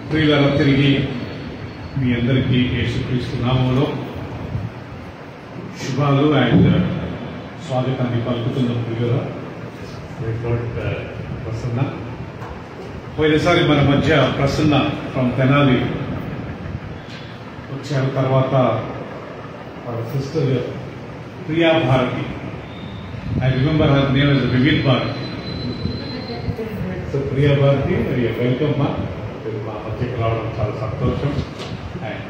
ప్రియులారా, తిరిగి మీ అందరికీ యేసుక్రీస్తు నామములో శుభాలు అండ్ స్వాగతాన్ని పలుకుతున్నాం. ప్రియులారా, ప్రసన్న పోయినసారి మన మధ్య ప్రసన్న ఫ్రమ్ తెనాలి వచ్చారు. తర్వాత sister Priya Bharati, I remember her name is Vivin Bharati. So Priya Bharati, welcome మా మధ్యకి రావడం చాలా సంతోషం. And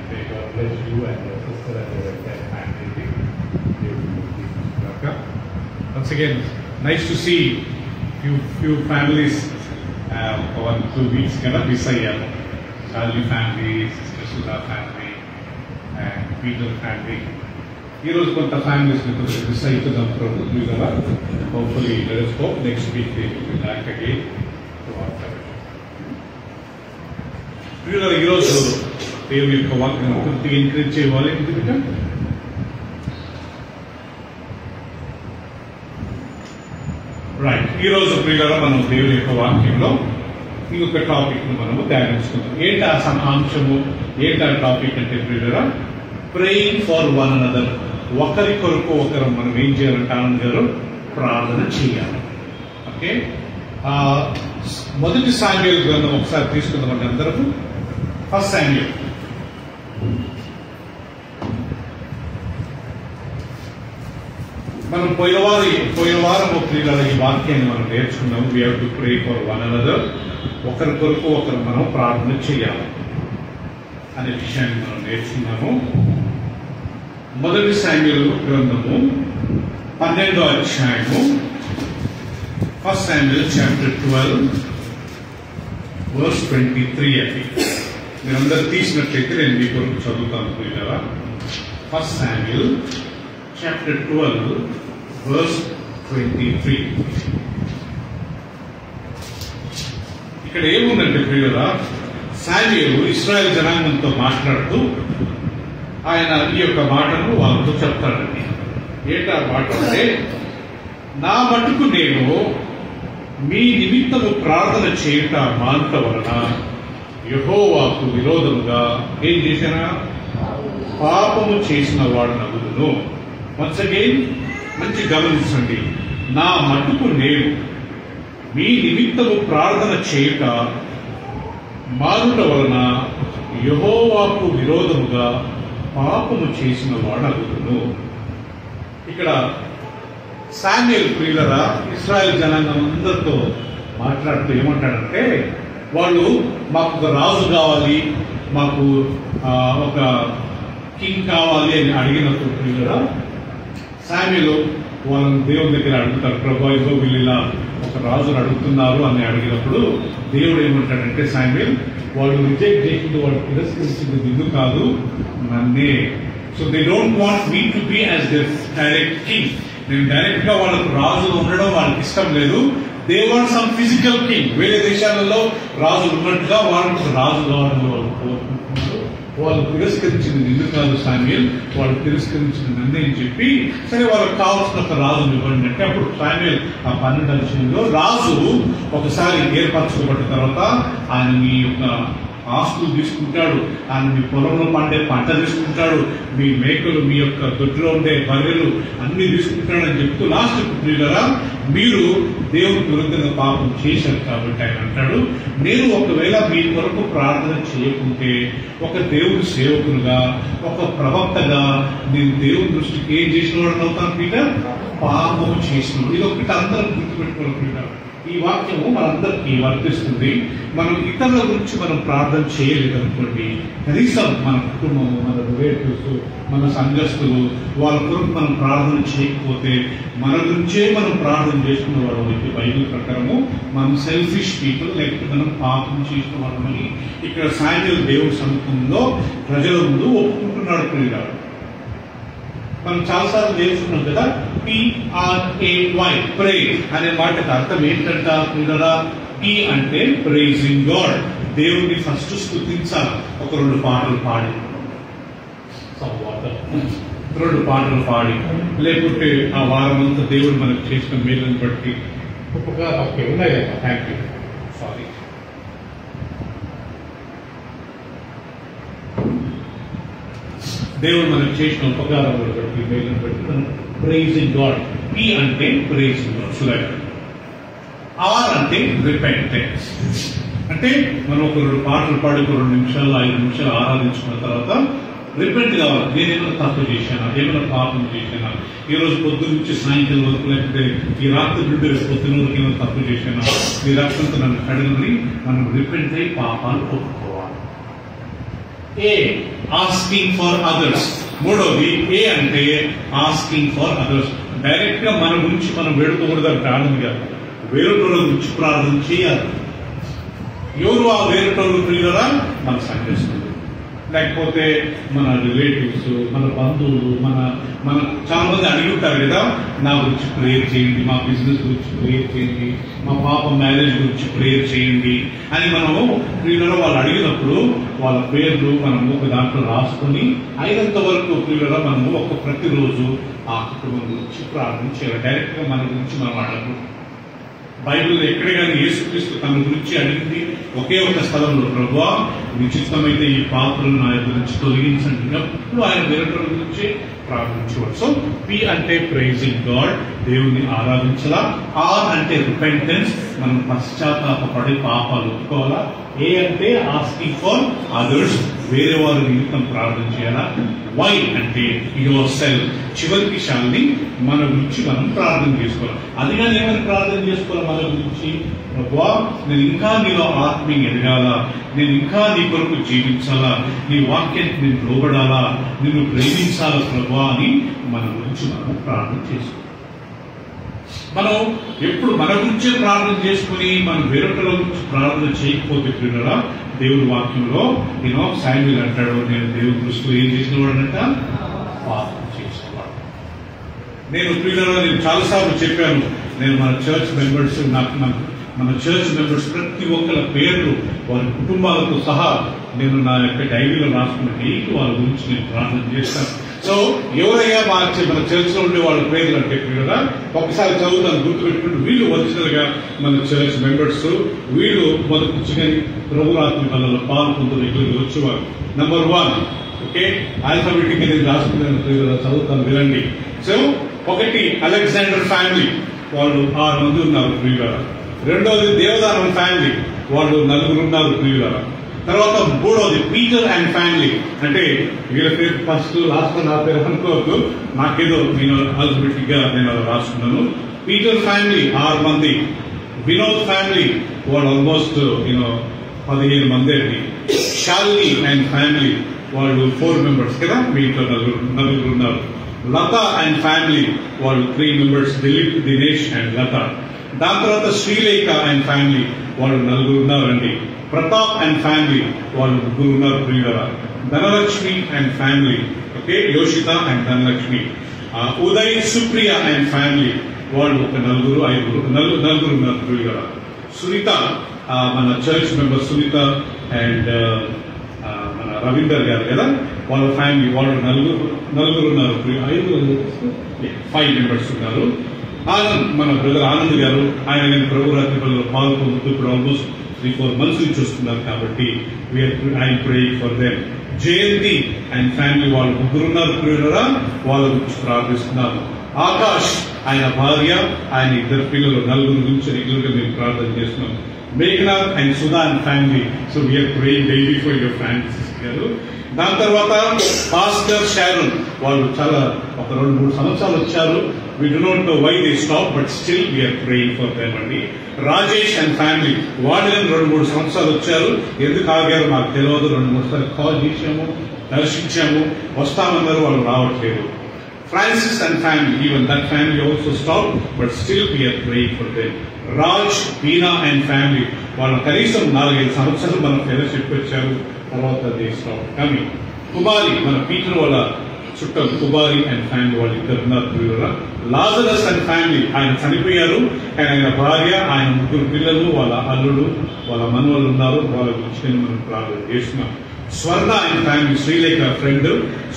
bless you and sister and family. Once again, nice to see few families. 1-2 weeks kind of miss ayyamu. Charlie family, Sister Sudha family, and Peter family. ఈ రోజు కొంత families miss అవుతున్నాం ప్రభుత్వ. Hopefully let us hope next week they will be back again to our fellowship. ఈరోజు దేవుని యొక్క వాక్యం పూర్తిగా ఎంకరేజ్ చేయాలి. రైట్, ఈరోజు ప్రియులారా మనం దేవుని యొక్క వాక్యంలో ఇంకొక టాపిక్ ను మనము ధ్యానించుకుందాం. ఏంటి ఆ అంశము, ఏంటి ఆ టాపిక్ అంటే ప్రియులారా, ప్రేయింగ్ ఫర్ వన్ అనదర్. ఒకరి కొరకు ఒకరు మనం ఏం చేయాలంటే ఆనంద్ గారు ప్రార్థన చేయాలి. ఓకే, మొదటి సామ్యూయల్ గ్రంథం ఒకసారి తీసుకుందామంటే అందరూ. ఫస్ట్ సామ్యూయల్ మనం పోయిన వారం ప్రియులారా ఈ వాక్యాన్ని మనం నేర్చుకున్నాము. We have to pray for one another. ఒకరి కొరకు ఒకరు మనం ప్రార్థన చేయాలి అనే విషయాన్ని మనం నేర్చుకున్నాము. మొదటి సామ్యూయల్ గ్రంథము 12వ అధ్యాయము, ఫస్ట్ సామ్యూయల్ చాప్టర్ 12 verse 23 అది మీరందరూ తీసినట్లయితే నేను మీ కొరకు చదువుతాను ప్రియులారా. First Samuel chapter 12 verse 23. ఇక్కడ ఏముందంటే ప్రియులారా, సామ్యూయలు ఇశ్రాయేల్ జనాంగంతో మాట్లాడుతూ ఆయన ఈ యొక్క మాటను వాళ్ళతో చెప్తాడండి. ఏంటా మాట అంటే, నా మటుకు నేను మీ నిమిత్తము ప్రార్థన చేయుట మానుట వలన యెహోవాకు విరోధముగా ఏం చేసినా పాపము చేసిన వాడు నగుదును. వన్స్ అగైన్ మంచి గమనించండి, నా మటుకు నేను మీ నిమిత్తము ప్రార్థన చేయుట మానుట వలన యెహోవాకు విరోధముగా పాపము చేసిన వాడు నగుదును. ఇక్కడ సామ్యూయల్ ప్రియులారా ఇశ్రాయేల్ జనాంగం అందరితో మాట్లాడుతూ ఏమంటాడంటే, వాళ్ళు మాకు ఒక రాజు కావాలి, మాకు ఒక కింగ్ కావాలి అని అడిగినప్పుడు ప్రియులారా సామ్యూయల్ వాళ్ళని దేవుని దగ్గర అడుగుతారు. ప్రభా ఇదో వీళ్ళు ఇలా ఒక రాజును అడుగుతున్నారు అని అడిగినప్పుడు దేవుడు ఏమంటాడంటే, సామ్యూయల్ వాళ్ళు రిజెక్ట్ చేసింది, వాళ్ళు తిరస్కరించింది నిన్ను కాదు నన్నే. So they don't want me to be as their direct king. నేను డైరెక్ట్ గా వాళ్ళకు రాజు ఉండడం వాళ్ళకి ఇష్టం లేదు. They want some physical king. వేరే దేశాలలో రాజులు ఉన్నట్టుగా వాళ్ళకు రాజు కావాలని వాళ్ళు కోరుకుంటున్నారు. వాళ్ళు తిరస్కరించింది నిన్ను కాదు సామ్యూయల్, వాళ్ళు తిరస్కరించింది నన్నే అని చెప్పి, సరే వాళ్ళకి కావాల్సిన ఒక రాజును ఇవ్వండి అంటే, అప్పుడు సామ్యూయల్ ఆ 12వ అధ్యాయంలో రాజు ఒకసారి ఏర్పరచుకోబడ్డ తర్వాత ఆయన మీ యొక్క ఆస్తులు తీసుకుంటాడు, ఆయన మీ పొలంలో పండే పంట తీసుకుంటాడు, మీ మేకలు మీ యొక్క దొడ్లో ఉండే బర్రెలు అన్ని తీసుకుంటాడని చెప్తూ లాస్ట్ ప్రియులారా మీరు దేవునికి విరుద్ధంగా పాపం చేశారు కాబట్టి ఆయన అంటాడు, నేను ఒకవేళ మీ కొరకు ప్రార్థన చేయకుంటే ఒక దేవుని సేవకులుగా ఒక ప్రవక్తగా నేను దేవుని దృష్టికి ఏం చేసిన వాడు అవుతాను పీటర్, పాపం చేసిన. ఇది ఒకటి అందరం గుర్తుపెట్టుకోవాలి పీటర్. ఈ వాక్యము మనందరికీ వర్తిస్తుంది. మనం ఇతరుల గురించి మనం ప్రార్థన చేయలేదనుకోండి, కనీసం మన కుటుంబము, మన రిలేటివ్స్, మన సంఘస్థులు వాళ్ళ కొరకు మనం ప్రార్థన చేయకపోతే మన గురించే మనం ప్రార్థన చేసుకున్న వాళ్ళం అయితే బైబిల్ ప్రకారము మనం సెల్ఫిష్ పీపుల్, లేకపోతే మనం పాపం చేసిన వాళ్ళమని ఇక్కడ సామ్యూయల్ దేవుడి సముఖంలో ప్రజల ముందు ఒప్పుకుంటున్నాడు ప్రియులారా. మనం చాలాసార్లు నేర్చుకున్నాం కదా, PRAY ప్రే అనే మాటకు అర్థం ఏంటంట ప్రియులారా, P అంటే ప్రైజింగ్ గాడ్, దేవుడిని ఫస్ట్ స్తుతించాలి. ఒక 2 పాటలు పాడి, 2 పాటలు పాడి, లేకుంటే ఆ వారం అంతా దేవుడు మనకు చేసిన మేలుని బట్టి ఉపకారం ఉన్నాయి కదా. Thank you, sorry. దేవుడు మనకు చేసిన ఉపకారాలను బట్టి మేలును బట్టి మనం ప్రైజింగ్ గాడ్. పి అంటే ప్రైజింగ్ గాడ్. సులభ. ఆర్ అంటే రిపెంటెన్స్. అంటే మనం ఒక 2 పాటలు పాడి 2 నిమిషాలు 5 నిమిషాలు ఆరాధించుకున్న తర్వాత రిపెంట్ కావాలి. నేను ఏమైనా తప్పు చేశానా, ఏమైనా పాపం చేశానా, ఈ రోజు పొద్దున్న నుంచి సాయంత్రం వరకు, లేకపోతే ఈ రాత్రి నుండి పొద్దున్న వరకు ఏమైనా తప్పు చేశానా, ఈ రక్తంతో నన్ను కడగని మనం రిపెంట్ అయి పాపాలు ఒప్పుకోవాలి. ఏ ఆస్కింగ్ ఫర్ అదర్స్. మూడవది ఏ అంటే ఆస్కింగ్ ఫర్ అదర్స్. డైరెక్ట్ గా మన గురించి మనం వేడుకోకూడదు అంటే ఆనందంగా వేరేటోళ్ళ గురించి ప్రార్థన చేయాలి. ఎవరు ఆ వేరేటోళ్ళు ప్రియులరా? మన సంఘస్థులు, లేకపోతే మన రిలేటివ్స్, మన బంధువులు, మన చాలా మంది అడిగి ఉంటారు కదా, నా గురించి ప్రేయర్ చేయండి, మా బిజినెస్ గురించి ప్రేయర్ చేయండి, మా పాప మ్యారేజ్ గురించి ప్రేయర్ చేయండి అని మనము ప్రియులరా వాళ్ళు అడిగినప్పుడు వాళ్ళ పేర్లు మనము ఒక దాంట్లో రాసుకొని అయినంత వరకు ప్రియులరా మనము ప్రతిరోజు ఆ కుటుంబం గురించి ప్రార్థన చేయాలి. డైరెక్ట్ గా మన గురించి మనం అడగకూడదు. బైబిల్లో ఎక్కడ కానీ యేసుక్రీస్తు తన గురించి అడిగింది ఒకే ఒక స్థలంలో, ప్రభువా నీ చిత్తమైతే ఈ పాత్రలు నా ఎదురు నుంచి తొలగించండి. అప్పుడు ఆయన వేరొకరి గురించి ప్రార్థించేవాడు. సో పి అంటే ప్రైజింగ్ గాడ్, దేవుని ఆరాధించాలా. ఆర్ అంటే రిపెంటెన్స్, మనం పశ్చాత్తాపడి పాపాలు ఒప్పుకోవాలా. ఏ అంటే ఆస్కింగ్ ఫర్ అదర్స్, వేరే వారి నిమిత్తం ప్రార్థన చేయాలా. వై అంటే యువర్ సెల్ఫ్, చివరికి శాలిని మన గురించి మనం ప్రార్థన చేసుకోవాలి. అది కానీ ఏమైనా ప్రార్థన చేసుకోవాలి మన గురించి, ప్రభువా నేను ఇంకా నీలో ఆత్మీయ ఎదగాల, నేను ఇంకా నీ కొరకు జీవించాలా, నీ వాక్యానికి నేను లోబడాలా, నిన్ను ప్రేమించాలా ప్రభువా అని మన గురించి మనం ప్రార్థన చేసుకోవాలి. మనం ఎప్పుడు మన గురించే ప్రార్థన చేసుకుని మనం వేరొకరి గురించి ప్రార్థన చేయకపోతే ప్రియులారా, దేవుడి వాక్యంలో శామ్యూయల్ అంటాడు, నేను దేవుడి దృష్టిలో ఏం చేసిన వాడనంట, పాపం చేసినవాడు. నేను ప్రియులారా నేను చాలాసార్లు చెప్పాను, నేను మన చర్చ్ మెంబర్స్ మన చర్చ్ మెంబర్స్ ప్రతి ఒక్కరి పేర్లు వారి కుటుంబాలతో సహా నేను నా యొక్క డైరీలో రాసుకున్న డైలీ వాళ్ళ గురించి నేను ప్రార్థన చేస్తాను. సో ఎవరయ్యా మన చర్చ్ లో ఉండే వాళ్ళ పేర్లు అంటే కదా ఒకసారి చదువుతాను, గుర్తుపెట్టుకుంటూ వీళ్ళు ఒరిజినల్ గా మన చర్చ్ మెంబర్స్, వీళ్ళు మొదటి నుంచి కానీ ప్రభురాత్రి పనులలో పాల్గొంటూ రెగ్యులర్గా వచ్చేవారు. నంబర్ 1 ఓకే, ఆల్ఫాబెటిక్ నేను రాసుకున్నాను, చదువుతాను వినండి. సో 1 అలెగ్జాండర్ ఫ్యామిలీ, వాళ్ళు 6 మంది ఉన్నారు ప్రియులారా. రెండోది దేవదానం ఫ్యామిలీ, వాళ్ళు 4 ఉన్నారు ప్రియులారా. తర్వాత 3వది పీటర్ అండ్ ఫ్యామిలీ, అంటే వీళ్ళ పేరు ఫస్ట్ లాస్ట్ నా పేరు అనుకోవద్దు, నాకేదో నేను ఆల్ఫాబెటిక్ గా నేను రాసుకున్నాను. పీటర్ ఫ్యామిలీ 6 మంది. వినోద్ ఫ్యామిలీ వాళ్ళు ఆల్మోస్ట్ 15 మంది అండి. శాలిని అండ్ ఫ్యామిలీ వాళ్ళు 4 మెంబర్స్ కదా, మీ ఇంట్లో 4 ఉన్నారు. లత అండ్ ఫ్యామిలీ వాళ్ళు 3 మెంబర్స్, దిలీప్, దినేష్ అండ్ లత. దాని తర్వాత శ్రీలేఖ అండ్ ఫ్యామిలీ వాళ్ళు 4 ఉన్నారండి. ప్రతాప్ అండ్ ఫ్యామిలీ వాళ్ళు 3 ఉన్నారు ప్రియులారా. Dhanalakshmi and family, okay, యోషిత and Dhanalakshmi. Uday, Supriya and family వాళ్ళు ఒక 4 ఉన్నారు ప్రియులారా. సునీత, మన చర్చ్ మెంబర్ సునీత అండ్ మన రవీందర్ గారు కదా, వాళ్ళ ఫ్యామిలీ వాళ్ళు 4 ఉన్నారు. 5 మెంబర్స్ ఉన్నారు. ఆనంద్, మన బ్రదర్ ఆనంద్ గారు, ఆయన ప్రభురాత్రి పనులు పాల్గొంటూ ఇప్పుడు ఆల్మోస్ట్ 3-4 months నుంచి వస్తున్నారు కాబట్టి I'm praying for them. Jayanthi and family వాళ్ళు 3 ఉన్నారు ప్రియులారా, వాళ్ళ గురించి ప్రార్థిస్తున్నారు. ఆకాష్, ఆయన భార్య, ఆయన 2 పిల్లలు, 4 గురించి రెగ్యులర్ గా మేము ప్రార్థన చేస్తున్నాం. Meghanath and Sudha and family, so we are praying daily for your family గారు. దాని తర్వాత పాస్టర్ షారోన్, వాళ్ళు చాలా ఒక 2-3 సంవత్సరాలు వచ్చారు. We do not know why they stopped, but still we are praying for them అండి. రాజేష్ అండ్ ఫ్యామిలీ వాళ్ళు 2-3 సంవత్సరాలు వచ్చారు, ఎందుకు ఆగారు మాకు తెలియదు. 2-3 సార్లు కాల్ చేశాము, దర్శించాము, వస్తామన్నారు, వాళ్ళు రావట్లేదు. Francis and family, even that family also stop, but still we are praying for them. Raj, Beena and family వాళ్ళు కనీసం 4-5 సంవత్సరాలు మన ఫెలోషిప్ వచ్చారు, తర్వాత దే స్టాప్ కమింగ్. కుమారి, మన పీటర్ వాళ్ళ చుట్టం కుమారి అండ్ ఫ్యామిలీ వాళ్ళు 2 ఉన్నారు. లాజరస్ అండ్ ఫ్యామిలీ, ఆయన చనిపోయారు కానీ ఆయన భార్య, ఆయన 3 పిల్లలు, వాళ్ళ అల్లుడు, వాళ్ళ మనవళ్ళు ఉన్నారు, వాళ్ళ గురించి మనం ప్రార్థన చేస్తున్నాం. స్వర్ణ అండ్ ఫ్యామిలీ, శ్రీలేఖ ఫ్రెండ్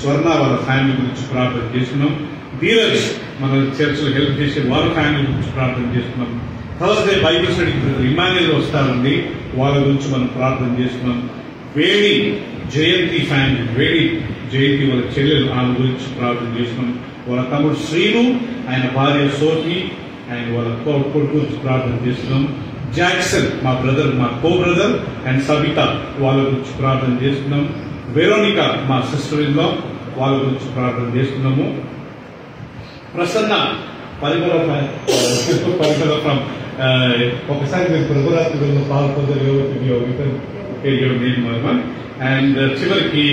స్వర్ణ వాళ్ళ ఫ్యామిలీ గురించి ప్రార్థన చేస్తున్నాం. ధీరజ్, మన చర్చ్ లో హెల్ప్ చేసే వాళ్ళ ఫ్యామిలీ గురించి ప్రార్థన చేస్తున్నాం. థర్స్డే బైబిల్ స్టడీ ఇమాన్యుయల్ వస్తారండి, వాళ్ళ గురించి మనం ప్రార్థన చేస్తున్నాం. వేడి జయంతి ఫ్యామిలీ, వేడి జయంతి వాళ్ళ చెల్లెలు ఆమె గురించి ప్రార్థన చేస్తున్నాం. వాళ్ళ తమ్ముడు శ్రీను, ఆయన భార్య సోఫీ, ఆయన వాళ్ళ కొడుకు గురించి ప్రార్థన చేస్తున్నాం. జాక్సన్ మా బ్రదర్, మా కో బ్రదర్ అండ్ సవిత వాళ్ళ గురించి ప్రార్థన చేస్తున్నాం. వెరోనికా మా సిస్టర్ ఇన్ లా, వాళ్ళ గురించి ప్రార్థన చేస్తున్నాము. ప్రసన్న పరిమళ ఫ్రమ్ ఒకసారి మీరు ప్రభురాత్రిలో పాల్పొందరు అండ్ చివరికి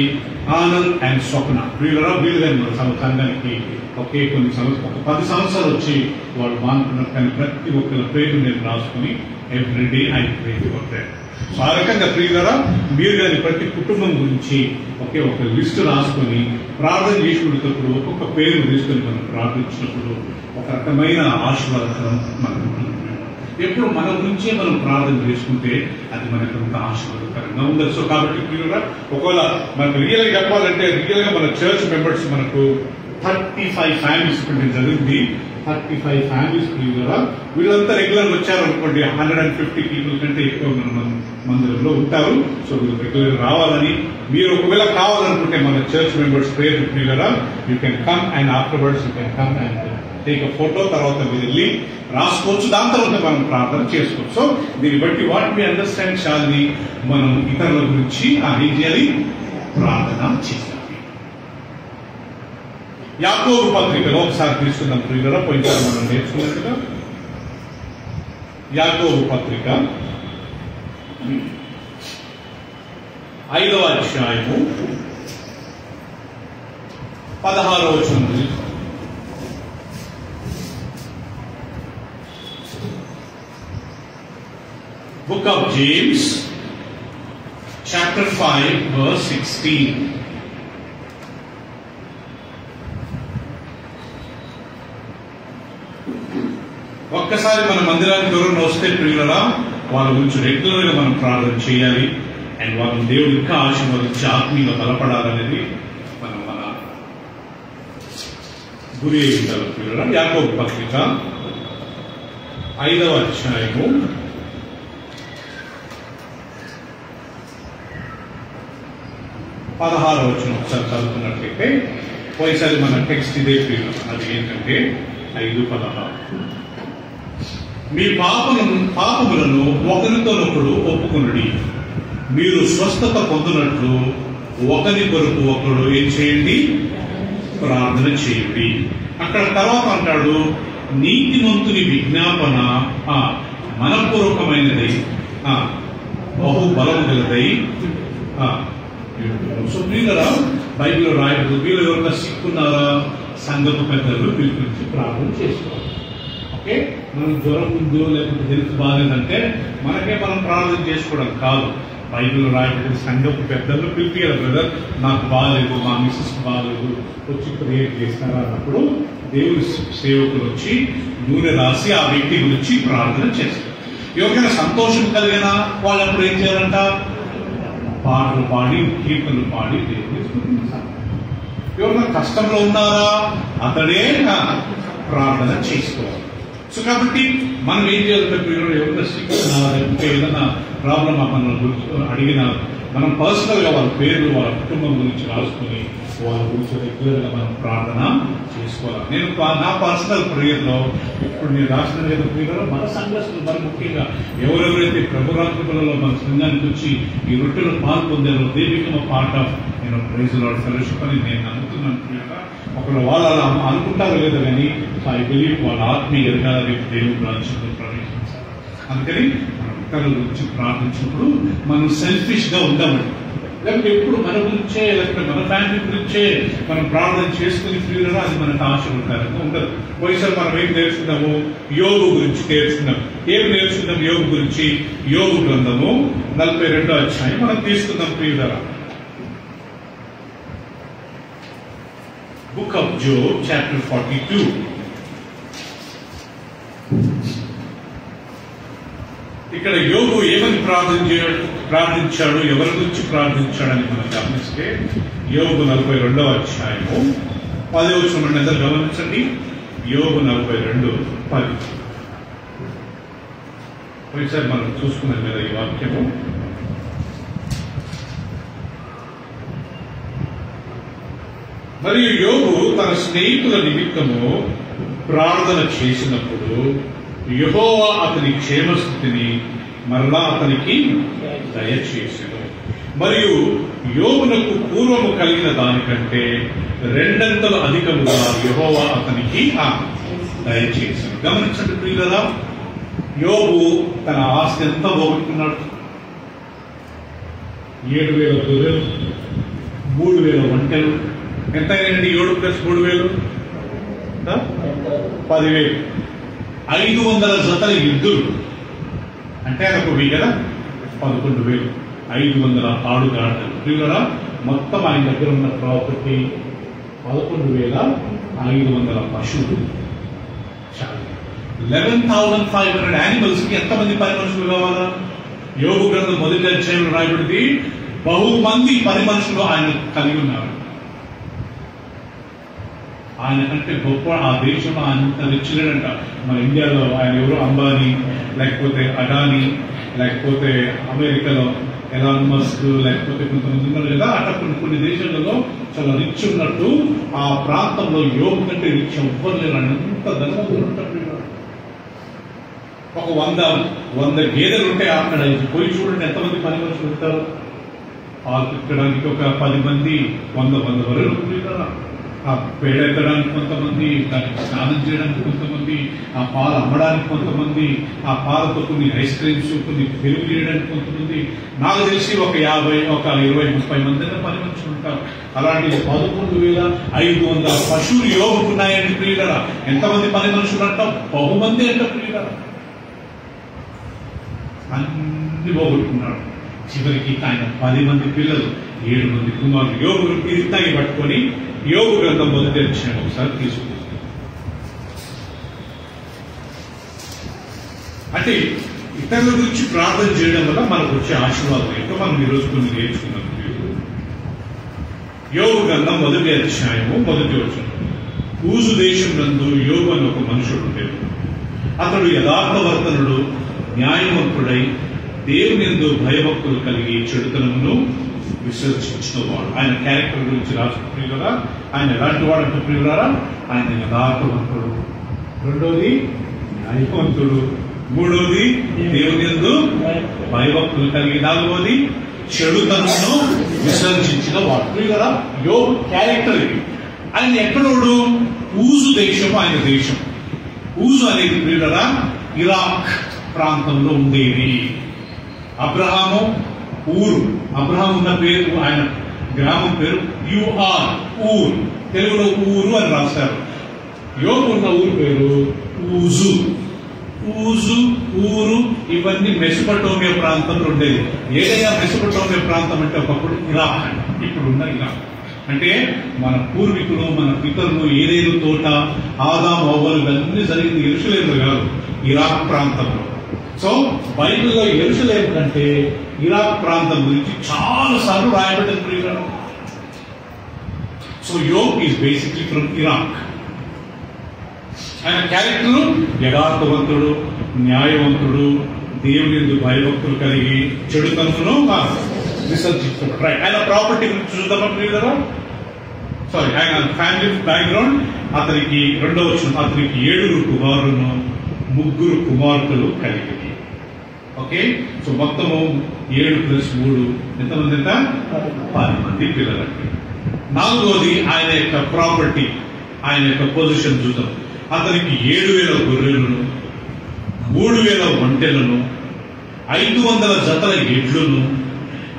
ఆనంద్ అండ్ స్వప్న వీళ్ళుగా సంఘానికి ఒకే కొన్ని సంవత్సరాలు, ఒక 10 సంవత్సరాలు వచ్చి వాళ్ళు మానుకున్నారు. కానీ ప్రతి ఒక్కరి పేరు నేను రాసుకుని everyday I pray for them. So ఆ రకంగా ప్రియులారా, మీరు కానీ ప్రతి కుటుంబం గురించి ఒకే ఒక లిస్టు రాసుకొని ప్రార్థన చేసుకునేటప్పుడు ఒక్కొక్క పేరు తీసుకొని మనం ప్రార్థించినప్పుడు ఒక రకమైన ఆశీర్వాదం మనకు ఉంటుంది. ఎప్పుడు మన గురించే మనం ప్రార్థన చేసుకుంటే అది మనకు అంత ఆశీర్వాదకరంగా ఉండదు. సో కాబట్టి ప్రియులారా, ఒకవేళ మనకు రియల్ గా చెప్పాలంటే రియల్ గా మన చర్చ్ మెంబర్స్ మనకు 35 ఫ్యామిలీస్ జరిగింది. 35 ఫ్యామిలీస్ ప్రియులారా, వీళ్ళంతా రెగ్యులర్ వచ్చారు అనుకోండి 150 పీపుల్ కంటే ఎక్కువ మన మందిరంలో ఉంటారు. సో వీళ్ళు రెగ్యులర్ రావాలని, మీరు ఒకవేళ కావాలనుకుంటే మన చర్చ్ మెంబర్స్ ప్రేయర్ ప్రియులారా, you can come and afterwards you can come and take a photo. తర్వాత మీరు వెళ్ళి రాసుకోవచ్చు, దాని తర్వాత మనం ప్రార్థన చేసుకోవచ్చు. సో దీన్ని బట్టి వాట్ వి అండర్స్టాండ్ చాలని మనం ఇతరుల గురించి ఏం చేయాలి, ప్రార్థన చేయాలి. యాకోబు పత్రికలో ఒకసారి తీసుకుందాం ప్రియులారా, పోయినసారి మనం నేర్చుకున్నట్టుగా యాకోబు పత్రిక 5వ అధ్యాయము 16వ వచనం. Book of James, chapter 5, verse 16. ఒక్కసారి మన మందిరానికి ఎవరైనా వస్తే ప్రియులారా, వాళ్ళ గురించి రెగ్యులర్ గా మనం ప్రార్థన చేయాలి. అండ్ వాళ్ళని దేవుడు ఇంకా ఆశీర్వదించి ఆత్మీయంగా బలపడాలనేది మనం మన గురి అయి ఉండాలి ప్రియులారా. యాకోబు పత్రిక 5వ అధ్యాయము 16వ వచనం ఒకసారి చదువుకున్నట్లయితే, పోయినసారి మన టెక్స్ట్ ఇదే ప్రియులారా, అది ఏంటంటే 5:16. మీ పాపములను ఒకరితోనొకడు ఒప్పుకొనుడి, మీరు స్వస్థత పొందినట్లు ఒకరి కొరకు ఒకడు ఏం చేయండి, ప్రార్థన చేయండి. అక్కడ తర్వాత అంటాడు, నీతిమంతుని విజ్ఞాపన మనపూర్వకమైనదై బహు బలము గలదై. సో ప్రియులారా, బైబిల్లో రాయబడి వీళ్ళు ఎవరైనా సిక్కున్నారా, సంఘపు పెద్దలు పిలిపించి ప్రార్థన చేసుకోవాలి. ఓకే, మనం జ్వరం ఉందో లేకపోతే హెల్త్ బాగాలేదంటే మనకే మనం ప్రార్థన చేసుకోవడం కాదు. బైబిల్లో రాయబడి సంఘపు పెద్దలు పిలిపియాలి. బ్రదర్ నాకు బాగాలేదు, మా మిస్సెస్ బాగాలేదు, వచ్చి ప్రేయర్ చేస్తారా అన్నప్పుడు దేవుని సేవకులు వచ్చి నూనె రాసి ఆ వ్యక్తి గురించి ప్రార్థన చేస్తారు. ఎవరికైనా సంతోషం కలిగినా వాళ్ళు అప్పుడు ఏం చేయాలంట, పాటలు పాడి కీర్తనలు పాడి దేవుని స్తుతించాలి. ఎవరైనా కష్టంలో ఉన్నారా, అతడే ప్రార్థన చేసుకోవాలి. సో కాబట్టి మనం ఏం చేయాలంటే ఎవరైనా సిక్కున్నా లేకపోతే ఏదైనా ప్రాబ్లం మనం అడిగినా మనం పర్సనల్ గా వాళ్ళ పేర్లు వాళ్ళ కుటుంబం గురించి రాసుకుని వాళ్ళ గురించి రెగ్యులర్ గా మనం ప్రార్థన చేసుకోవాలి. నేను నా పర్సనల్ ప్రేయర్ లో ఇప్పుడు నేను రాసిన ప్రేయర్ మన సంఘస్థులు మరి ముఖ్యంగా ఎవరెవరైతే ప్రభురాత్రికలలో మన సంఘానికి వచ్చి ఈ రొట్టెలో పాల్పొందారో they become a part of praise Lord fellowship అని నేను నమ్ముతున్నాను. ఒకవేళ వాళ్ళు అలా అనుకుంటారో లేదో కానీ ఐ బిలీవ్ వాళ్ళ ఆత్మీయ ఎదగాలి, దేవుడు రాజ్యంలో ప్రవేశించాలి. అందుకని మనం ఇతరుల గురించి ప్రార్థించినప్పుడు మనం సెల్ఫిష్ గా ఉండమండి. లేకపోతే ఎప్పుడు మన గురించే లేకపోతే మన ఫ్యామిలీ గురించే మనం ప్రార్థన చేసుకుని ప్రియులరా, అది మనకు ఆశీర్వాదకరంగా ఉండదు. పోయిసారి మనం ఏం నేర్చుకున్నాము, యోగు గురించి నేర్చుకున్నాం. ఏమి నేర్చుకున్నాం యోగు గురించి? యోగు గ్రంథము 42వ అధ్యాయం మనం తీసుకుందాం ప్రియులరా. Book of Job, chapter 42. ఇక్కడ యోగు ఏమని ప్రార్థించాడు, ఎవరి గురించి ప్రార్థించాడని మనం గమనిస్తే యోగు 42వ అధ్యాయము 10వ వచనం అందరూ గమనించండి. యోగు 42:10. ఒకసారి మనం చూసుకున్నాం కదా ఈ వాక్యము. మరియు యోబు తన స్నేహితుల నిమిత్తము ప్రార్థన చేసినప్పుడు యెహోవా అతని క్షేమస్థితిని మరలా అతనికి దయచేసెను. మరియు యోబునకు పూర్వము కలిగిన దానికంటే రెండంతలు అధికముగా యెహోవా అతనికి దయచేసెను. గమనించండి ప్రియులారా, యోబు తన ఆస్తి ఎంత పోగొట్టుకున్నాడు? 7,000 గొర్రెలు, 3,000 ఒంటెలు. ఎంత అయ్యండి? 7 + 3,000 10,000. 500 జతల ఎద్దులు అంటే అదొక వెయ్యి కదా, 11,000. 500 ఆడుగాడలు. ప్రియులారా, మొత్తం ఆయన దగ్గర ఉన్న ప్రాపర్టీ 11,500 పశువులు, 11,500 యానిమల్స్ కి ఎంతమంది పని మనుషులు కావాలా? యోబు గ్రంథం మొదటి అధ్యాయంలో రాయబడింది, బహుమంది పని మనుషులు ఆయన కలిగి ఉన్నారు. ఆయన కంటే గొప్ప ఆ దేశంలో అంత రిచ్ లేడంట. మన ఇండియాలో ఆయన ఎవరో అంబానీ, లేకపోతే అడానీ, లేకపోతే అమెరికాలో ఎలాన్ మస్క్, లేకపోతే కొంతమంది ఉన్నారు కదా, అట్లా కొన్ని దేశాలలో చాలా రిచ్ ఉన్నట్టు ఆ ప్రాంతంలో యోబు కంటే రిచ్ ఎవ్వరు లేరు. అంత ధనవంతులు ఉంటారు. ఒక 100 గేదెలు ఉంటే అక్కడ పోయి చూడండి ఎంతమంది పని మనుషులు ఉంటారు. పాలు తిట్టడానికి ఒక 10 మంది, 100 వరకు ఉంటారు. ఆ పేడెత్తడానికి కొంతమంది, దానికి స్నానం చేయడానికి కొంతమంది, ఆ పాలు అమ్మడానికి కొంతమంది, ఆ పాలతో కొన్ని ఐస్ క్రీమ్స్, కొన్ని పెరుగు చేయడానికి కొంతమంది. నాకు తెలిసి ఒక 50, ఒక 20, 30 మంది పని మనుషులు ఉంటారు. అలాంటి 11,500 పశువులు యోగుకున్నాయండి ప్రియులరా. ఎంతమంది పని మనుషులు అంటాం? బహుమంది అంట ప్రియులరా. అన్ని పోగొట్టుకున్నాడు. చివరికి ఆయన 10 మంది పిల్లలు, 7 మంది కుమారులు. యోగు ఇరితాగి పట్టుకొని యోగు గ్రంథం మొదటి అధ్యాయం ఒకసారి తీసుకుంటాం. అంటే ఇతరుల గురించి ప్రార్థన చేయడం వల్ల మనకు వచ్చే ఆశీర్వాదం ఏంటో మనం ఈరోజు కొన్ని నేర్చుకున్నాం. యోగు గ్రంథం మొదటి అధ్యాయము 1వ వచనం. ఊజు దేశం నందు యోగు అని ఒక మనుషుడు ఉండేది. అతడు యథార్థవర్తనుడు, న్యాయవంతుడై దేవుని యందు భయభక్తులు కలిగి చెడుతనమును విసర్జించిన వాడు. ఆయన క్యారెక్టర్ గురించి రాసుకుంటుంది కదా. ఆయన ఎలాంటి వాడు అంటే ప్రియులారా, ఆయన యథార్థవంతుడు, రెండోది న్యాయవంతుడు, మూడోది దేవుని యందు భయభక్తులు కలిగి, నాలుగోది చెడుతనమును విసర్జించిన వాడు. ప్రియులారా, యోబు క్యారెక్టర్ ఇది. ఆయన ఎక్కడోడు? ఊజు దేశం ఆయన దేశం. ఊజు అనేది ప్రియులారా ఇరాక్ ప్రాంతంలో ఉండేది. అబ్రహాము ఊరు, అబ్రహాం ఉన్న పేరు, ఆయన గ్రామం పేరు యూఆర్, ఊరు. తెలుగులో ఊరు అని రాశారు. యోబు ఉన్న ఊరు పేరు ఊజు. ఊజు, ఊరు ఇవన్నీ మెసొపొటేమియా ప్రాంతంలో ఉండేది. ఏదైనా మెసొపొటేమియా ప్రాంతం అంటే ఒకప్పుడు ఇరాక్ అండి, ఇప్పుడున్న ఇరాక్. అంటే మన పూర్వీకులు, మన పితరులు ఏదేదో తోట, ఆదాము అవ్వలు ఇవన్నీ జరిగింది యెరూషలేములో కాదు, ఇరాక్ ప్రాంతంలో. సో బైబిల్లో యెరూషలేము కంటే ఇరాక్ ప్రాంతం గురించి చాలా సార్లు రాయబడ్డది ప్రియులారా. సో యోబ్ ఈజ్ బేసిక్లీ ఫ్రమ్ ఇరాక్. ఆయన క్యారెక్టర్ యథార్థవంతుడు, న్యాయవంతుడు, దేవుని యందు భయభక్తులు కలిగి చెడుతనమును విసర్జిస్తాడు. రైట్. ఆయన ప్రాపర్టీ గురించి చూద్దామా ప్రియులారా? సారీ, ఆయన ఫ్యామిలీ బ్యాక్గ్రౌండ్. అతనికి 2వ వచనం, అతనికి 7 కుమారులను 3 కుమార్తెలు కలిగి. ఓకే, సో మొత్తము 7 + 3 ఎంతమంది అంట? 10 మంది పిల్లలండి. 4వది ఆయన యొక్క ప్రాపర్టీ, ఆయన యొక్క పొజిషన్ చూద్దాం. అతనికి 7,000 గొర్రెలను, 3,000 ఒంటెలను, 500 జతల ఎడ్లను,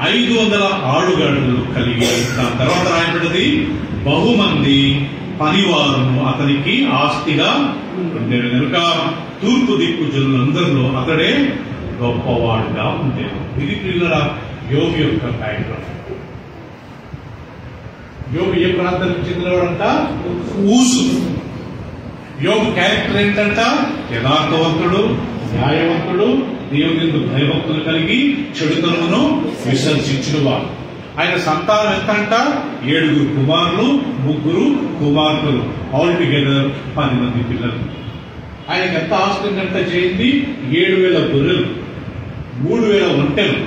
500 ఆడుగాడులను కలిగి. దాని తర్వాత రాయబడ్డది బహుమంది పనివారును అతనికి ఆస్తిగా ఉండేది కనుక తూర్పు దిక్కు జనులందరిలో అతడే గొప్పవాడుగా ఉండేది. ఇది ప్రియులారా యోబు యొక్క బ్యాక్గ్రౌండ్. యోబు ఏ ప్రాంతానికి చెందినవాడంట? ఊజు. యోబు క్యారెక్టర్ ఏంటంట? యథార్థవంతుడు, న్యాయవంతుడు, దేవుని యందు భయభక్తులు కలిగి చెడుతనమును విసర్జించిన వాడు. ఆయన సంతానం ఎంత అంట? 7 కుమారులు, 3 కుమార్తెలు, ఆల్ టుగెదర్ 10 మంది పిల్లలు. ఆయనకి ఎంత ఆస్తి అంట చేయింది? 7,000 గొర్రెలు, 3,000 ఒంటెలు,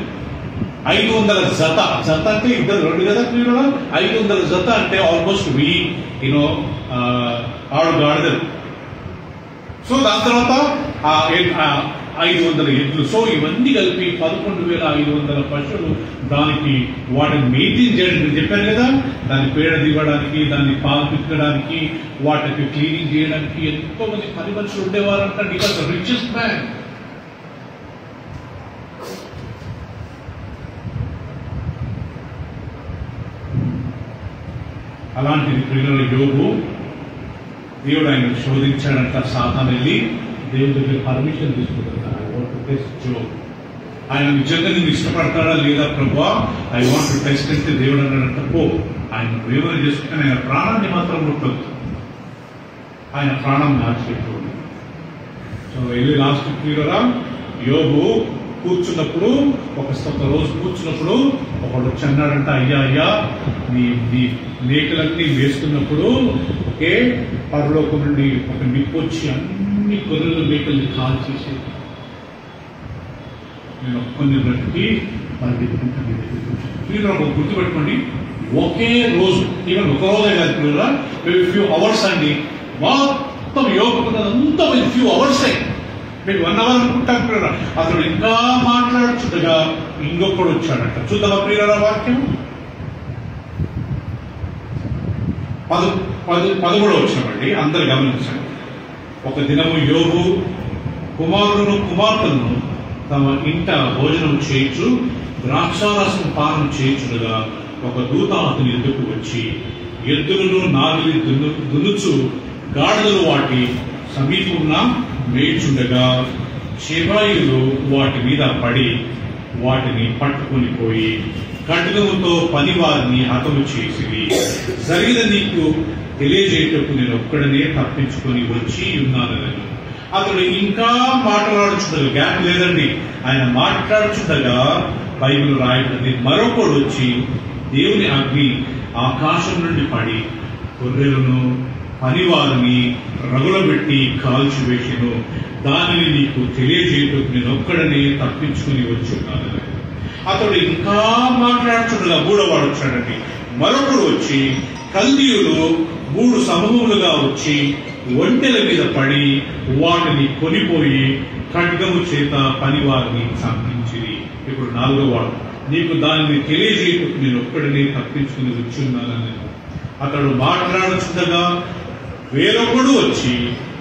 500 జత. జత అంటే ఇద్దరు 2 కదా ప్రియులారా. 500 జత అంటే ఆల్మోస్ట్ 1000 ఆడు గాడిదలు. సో దాని తర్వాత 500 ఎడ్లు. సో ఇవన్నీ కలిపి 11,500 పశువులు. దానికి వాటిని మెయింటైన్ చేయడం నేను చెప్పాను కదా, దాన్ని పేడ దివ్వడానికి, దాన్ని పాలు పిక్కడానికి, వాటికి క్లీనింగ్ చేయడానికి ఎంతో మంది పని మనుషులు ఉండేవారంట. Because richest man. అలాంటిది ప్రియుల యోబు. దేవుడు ఆయన శోధించాడంట. సాతాను వెళ్ళి దేవుడి దగ్గర పర్మిషన్ తీసుకుంటాడు. ఆయన నిజంగా నేను ఇష్టపడతాడా లేదా ప్రభువా, ఐ వాంట్ టు టెస్ట్ అంటే దేవుడు అన్నాడంట, పో. ఆయన ప్రేమను చేసుకుంటే ఆయన ప్రాణాన్ని మాత్రం ముట్టద్దు. ఆయన ప్రాణం మార్చేటోడు. సో వెళ్ళి లాస్ట్ ప్రియులరా యోబు కూర్చున్నప్పుడు ఒక రోజు కూర్చున్నప్పుడు ఒకడు వచ్చి అన్నాడంట, అయ్యా నీ మేకలన్నీ వేస్తున్నప్పుడు ఒకే పరలోకం నుండి ఒక నిప్పు వచ్చి అన్ని గొర్రెల మేకల్ని కాల్చేసి నేను ఒక్కొని బ్రతికి పరిగెత్తుకుంటాను. గుర్తుపెట్టుకోండి, ఒకే రోజు, ఈవెన్ ఒక రోజే కాదు పిల్లల, ఫ్యూ అవర్స్ అండి. మొత్తం యోగుకున్నదంతా ఫ్యూ అవర్స్ అయ్యి మీకు 1 అవర్ అనుకుంటాను ప్రియుల. అతడు ఇంకా మాట్లాడుచుండగా ఇంకొకడు వచ్చాడంట. చూద్దామా ప్రియుల వాక్యం? 13 వచ్చామండి. అందరు గమనించండి. ఒక దినము యోబు కుమారులను కుమార్తెలను తమ ఇంట భోజనం చేయించు ద్రాక్షారసం పానం చేయించుడుగా ఒక దూత అతని ఎద్దుకు వచ్చి ఎద్దులను నాగిలి దున్నుచు గాడిదలు వాటి సమీపమున మేయిచుండగా శివాయులు వాటి మీద పడి వాటిని పట్టుకొని పోయి ఖడ్గముతో పనివారిని హతము చేసి జరిగిన నీకు తెలియజేయటకు నేను ఒక్కడనే తప్పించుకొని వచ్చి ఉన్నానని. అతడు ఇంకా మాట్లాడుచుండగా, గ్యాప్ లేదండి, ఆయన మాట్లాడుచుండగా బైబిల్ రాయబడింది, మరొకడు వచ్చి దేవుని అగ్ని ఆకాశం నుండి పడి గొర్రెలను పనివారిని రగులబెట్టి కాల్చివేసెను. దానిని నీకు తెలియజేయటకు నేను ఒక్కడనే తప్పించుకుని వచ్చున్నాను. అతడు ఇంకా మాట్లాడుచుండగా 3వ వాడు వచ్చాడండి. మరొకడు వచ్చి కల్దీయులు 3 సమూహములుగా వచ్చి ఒంటెల మీద పడి వాటిని కొనిపోయి ఖడ్గము చేత పనివారిని చంపించిరి. ఇప్పుడు 4వ వాడు, నీకు దానిని తెలియజేయటకు నేను ఒక్కడిని తప్పించుకుని వచ్చున్నానని. అతడు మాట్లాడుచుండగా వేరొకడు వచ్చి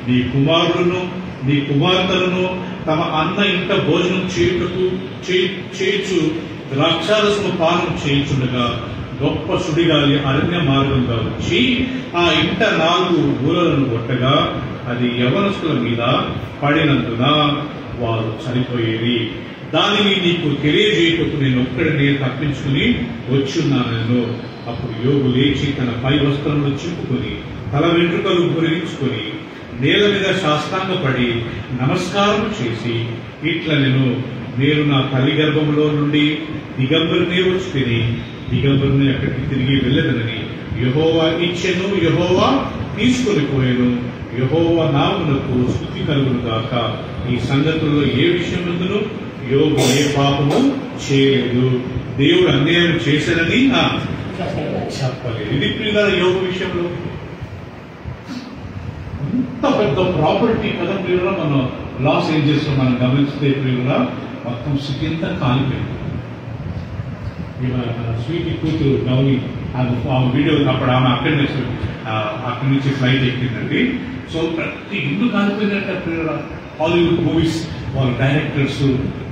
నీ కుమారులను నీ కుమార్తెలను తమ అన్న ఇంట భోజనం చేయుచు ద్రాక్షారసము పానం చేయించుండగా గొప్ప సుడిగాలి అరణ్య మార్గంగా వచ్చి ఆ ఇంట 4 ఊరలను కొట్టగా అది యవనస్తుల మీద పడినందున వారు చనిపోయేది. దానిని నీకు తెలియజేయటకు నేను ఒక్కడినే తప్పించుకుని వచ్చున్నాను. అప్పుడు యోబు లేచి తన పై వస్త్రములు చింపుకొని తల వెంట్రుకలు గురించుకొని నేల మీద సాష్టాంగపడి నమస్కారం చేసి ఇట్లా నేను నా తల్లి గర్భంలో నుండి దిగంబరినే వచ్చి తిని దిగంబరిని అక్కడికి తిరిగి వెళ్ళదనని యెహోవా ఇచ్చెను, యెహోవా తీసుకొని పోయాను, యెహోవా నామమునకు స్తుతి కలుగును గాక. ఈ సంగతుల్లో ఏ విషయం ఉందో యోబు ఏ పాపము చేయలేదు, దేవుడు అన్యాయం చేశానని చెప్పలేదు. ఇది ప్రియుల యోబు విషయంలో అంత పెద్ద ప్రాపర్టీ కదా ప్రియుల. మనం లాస్ ఏంజల్స్ లో మనం గమనిస్తే ప్రియుల మొత్తం సిటీ అంతా కాలిపోయింది. స్వీటీ కూతురు గౌని ఆ వీడియో అప్పుడు ఆమె అక్కడి నుంచి ఫ్లైట్ ఎక్కిందండి. సో ప్రతి ఇల్లు కాలిపోయినట్ట ప్రియుల. హాలీవుడ్ మూవీస్ వాళ్ళ డైరెక్టర్స్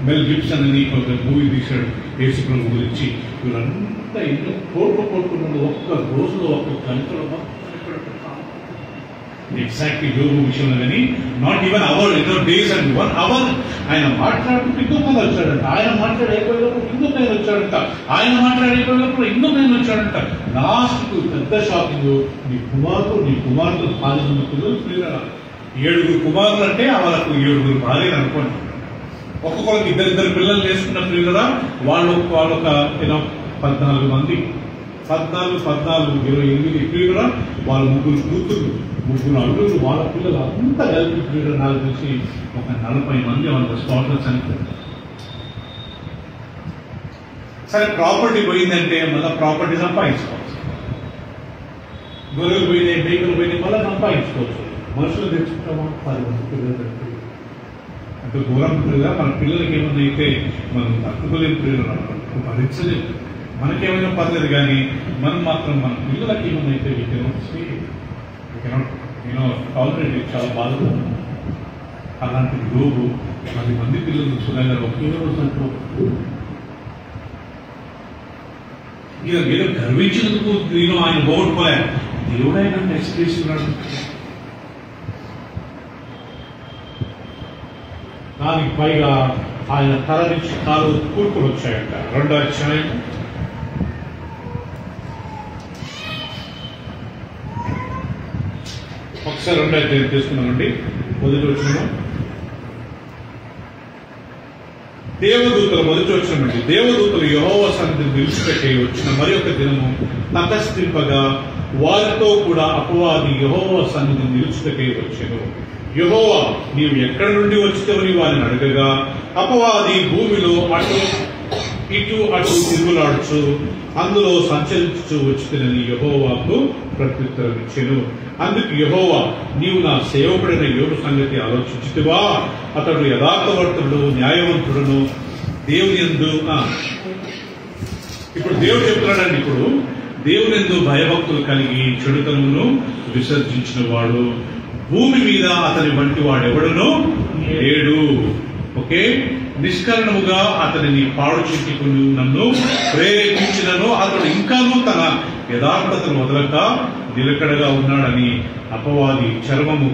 మెల్ గిబ్సన్ అని ఒక మూవీ తీశాడు యేసుప్రభు గురించి. వీళ్ళంతా ఇల్లు కోరుకున్నాడు ఒక్క రోజులో, ఒక్క గంటలో ఎగ్జాక్ట్లీ యోబు విషయంలో. కానీ నాట్ ఈవెన్ అవర్, ఏదో డేస్ అండ్ 1 అవర్ ఆయన మాట్లాడుకుంటూ ఇంకొక ఆయన వచ్చాడంట. ఆయన మాట్లాడైపోయినప్పుడు ఇంకొక ఆయన వచ్చాడంట. ఆయన మాట్లాడైపోయినప్పుడు ఇంకొక ఆయన వచ్చాడంట. లాస్ట్ కు పెద్ద షాకింగ్, నీ కుమార్తెలు పాల్గొన్న పిల్లలు ప్రియుల 7 కుమారులు అంటే వాళ్ళకు 7 భార్యలు అనుకోండి. ఒక్కొక్కరికి 2 పిల్లలు వేసుకున్న ప్రియుల వాళ్ళొక 14 మంది, 14, 28 ప్రియుల వాళ్ళ 3 కూతుర్లు, 3 అల్లుళ్ళు, వాళ్ళ పిల్లలు అంతా కలిపి ప్రియుల నాకు తెలిసి ఒక 40 మంది వాళ్ళ స్పాట్లో చనిపోయారు. సరే ప్రాపర్టీ పోయిందంటే మళ్ళీ ప్రాపర్టీ సంపాదించుకోవచ్చు, గొర్రెలు పోయినాయి, బైకులు పోయినాయి, మళ్ళీ సంపాదించుకోవచ్చు. మనుషులు తెచ్చుకుంటామా 10 మంది పిల్లలు తెచ్చుకుంటాం అంటే ఘోరం పిల్లలుగా మన పిల్లలకి ఏమన్నా అయితే మనం తట్టుకోలేని పిల్లలు భరించలేము. మనకేమైనా పర్లేదు కానీ మనం మాత్రం మన పిల్లలకి ఏమన్నా అయితే ఆల్రెడీ చాలా బాధగా అలాంటి యోగు 10 మంది పిల్లలు సుఖంగా ఒకే రోజు అంటూ ఏదో గర్వించినందుకు ఆయన పోగొట్టుకోలే, దేవుడు ఆయన నెక్స్ట్ చేస్తున్నాడు. దానికి పైగా ఆయన తల నుంచి కాలు కూర్పులు వచ్చాయంట. 2వ అధ్యాయం ఒకసారి 2వ అధ్యాయం తీసుకున్నామండి. మొదటి వచనం మొదటి వచనమండి. దేవదూతలు యెహోవా సన్నిధిని నిలిచిపెట్టి వచ్చిన మరి ఒక దినము తటస్థింపగా వారితో కూడా అపవాది యెహోవా సన్నిధిని నిలిచిపెట్టి వచ్చెను. యెహోవా నీవు ఎక్కడి నుండి వచ్చితవని వారిని అడగగా అపవాది భూమిలో ఇటు అటు తిరుగులాడుచు అందులో సంచరించు వచ్చితనని యెహోవాకు ప్రత్యుత్తరం ఇచ్చెను. అందుకు యెహోవా నీవు నా సేవకుడైన యోబు సంగతి ఆలోచించుతివా? అతడు యథార్థవర్తుడు న్యాయవంతుడును దేవుని యందు ఇప్పుడు దేవుడు చెప్తున్నాడండి. ఇప్పుడు దేవుని యందు భయభక్తులు కలిగి చెడుతనమును విసర్జించిన వాడు భూమి మీద అతని వంటి వాడెవడునో లేడు. ఓకే, నిష్కరణముగా అతనిని పాడు చుట్టుకుని నన్ను ప్రేరేపించినను అతడు ఇంకానూ తన యథార్థతను వదలక నిలకడగా ఉన్నాడని అపవాది చర్మము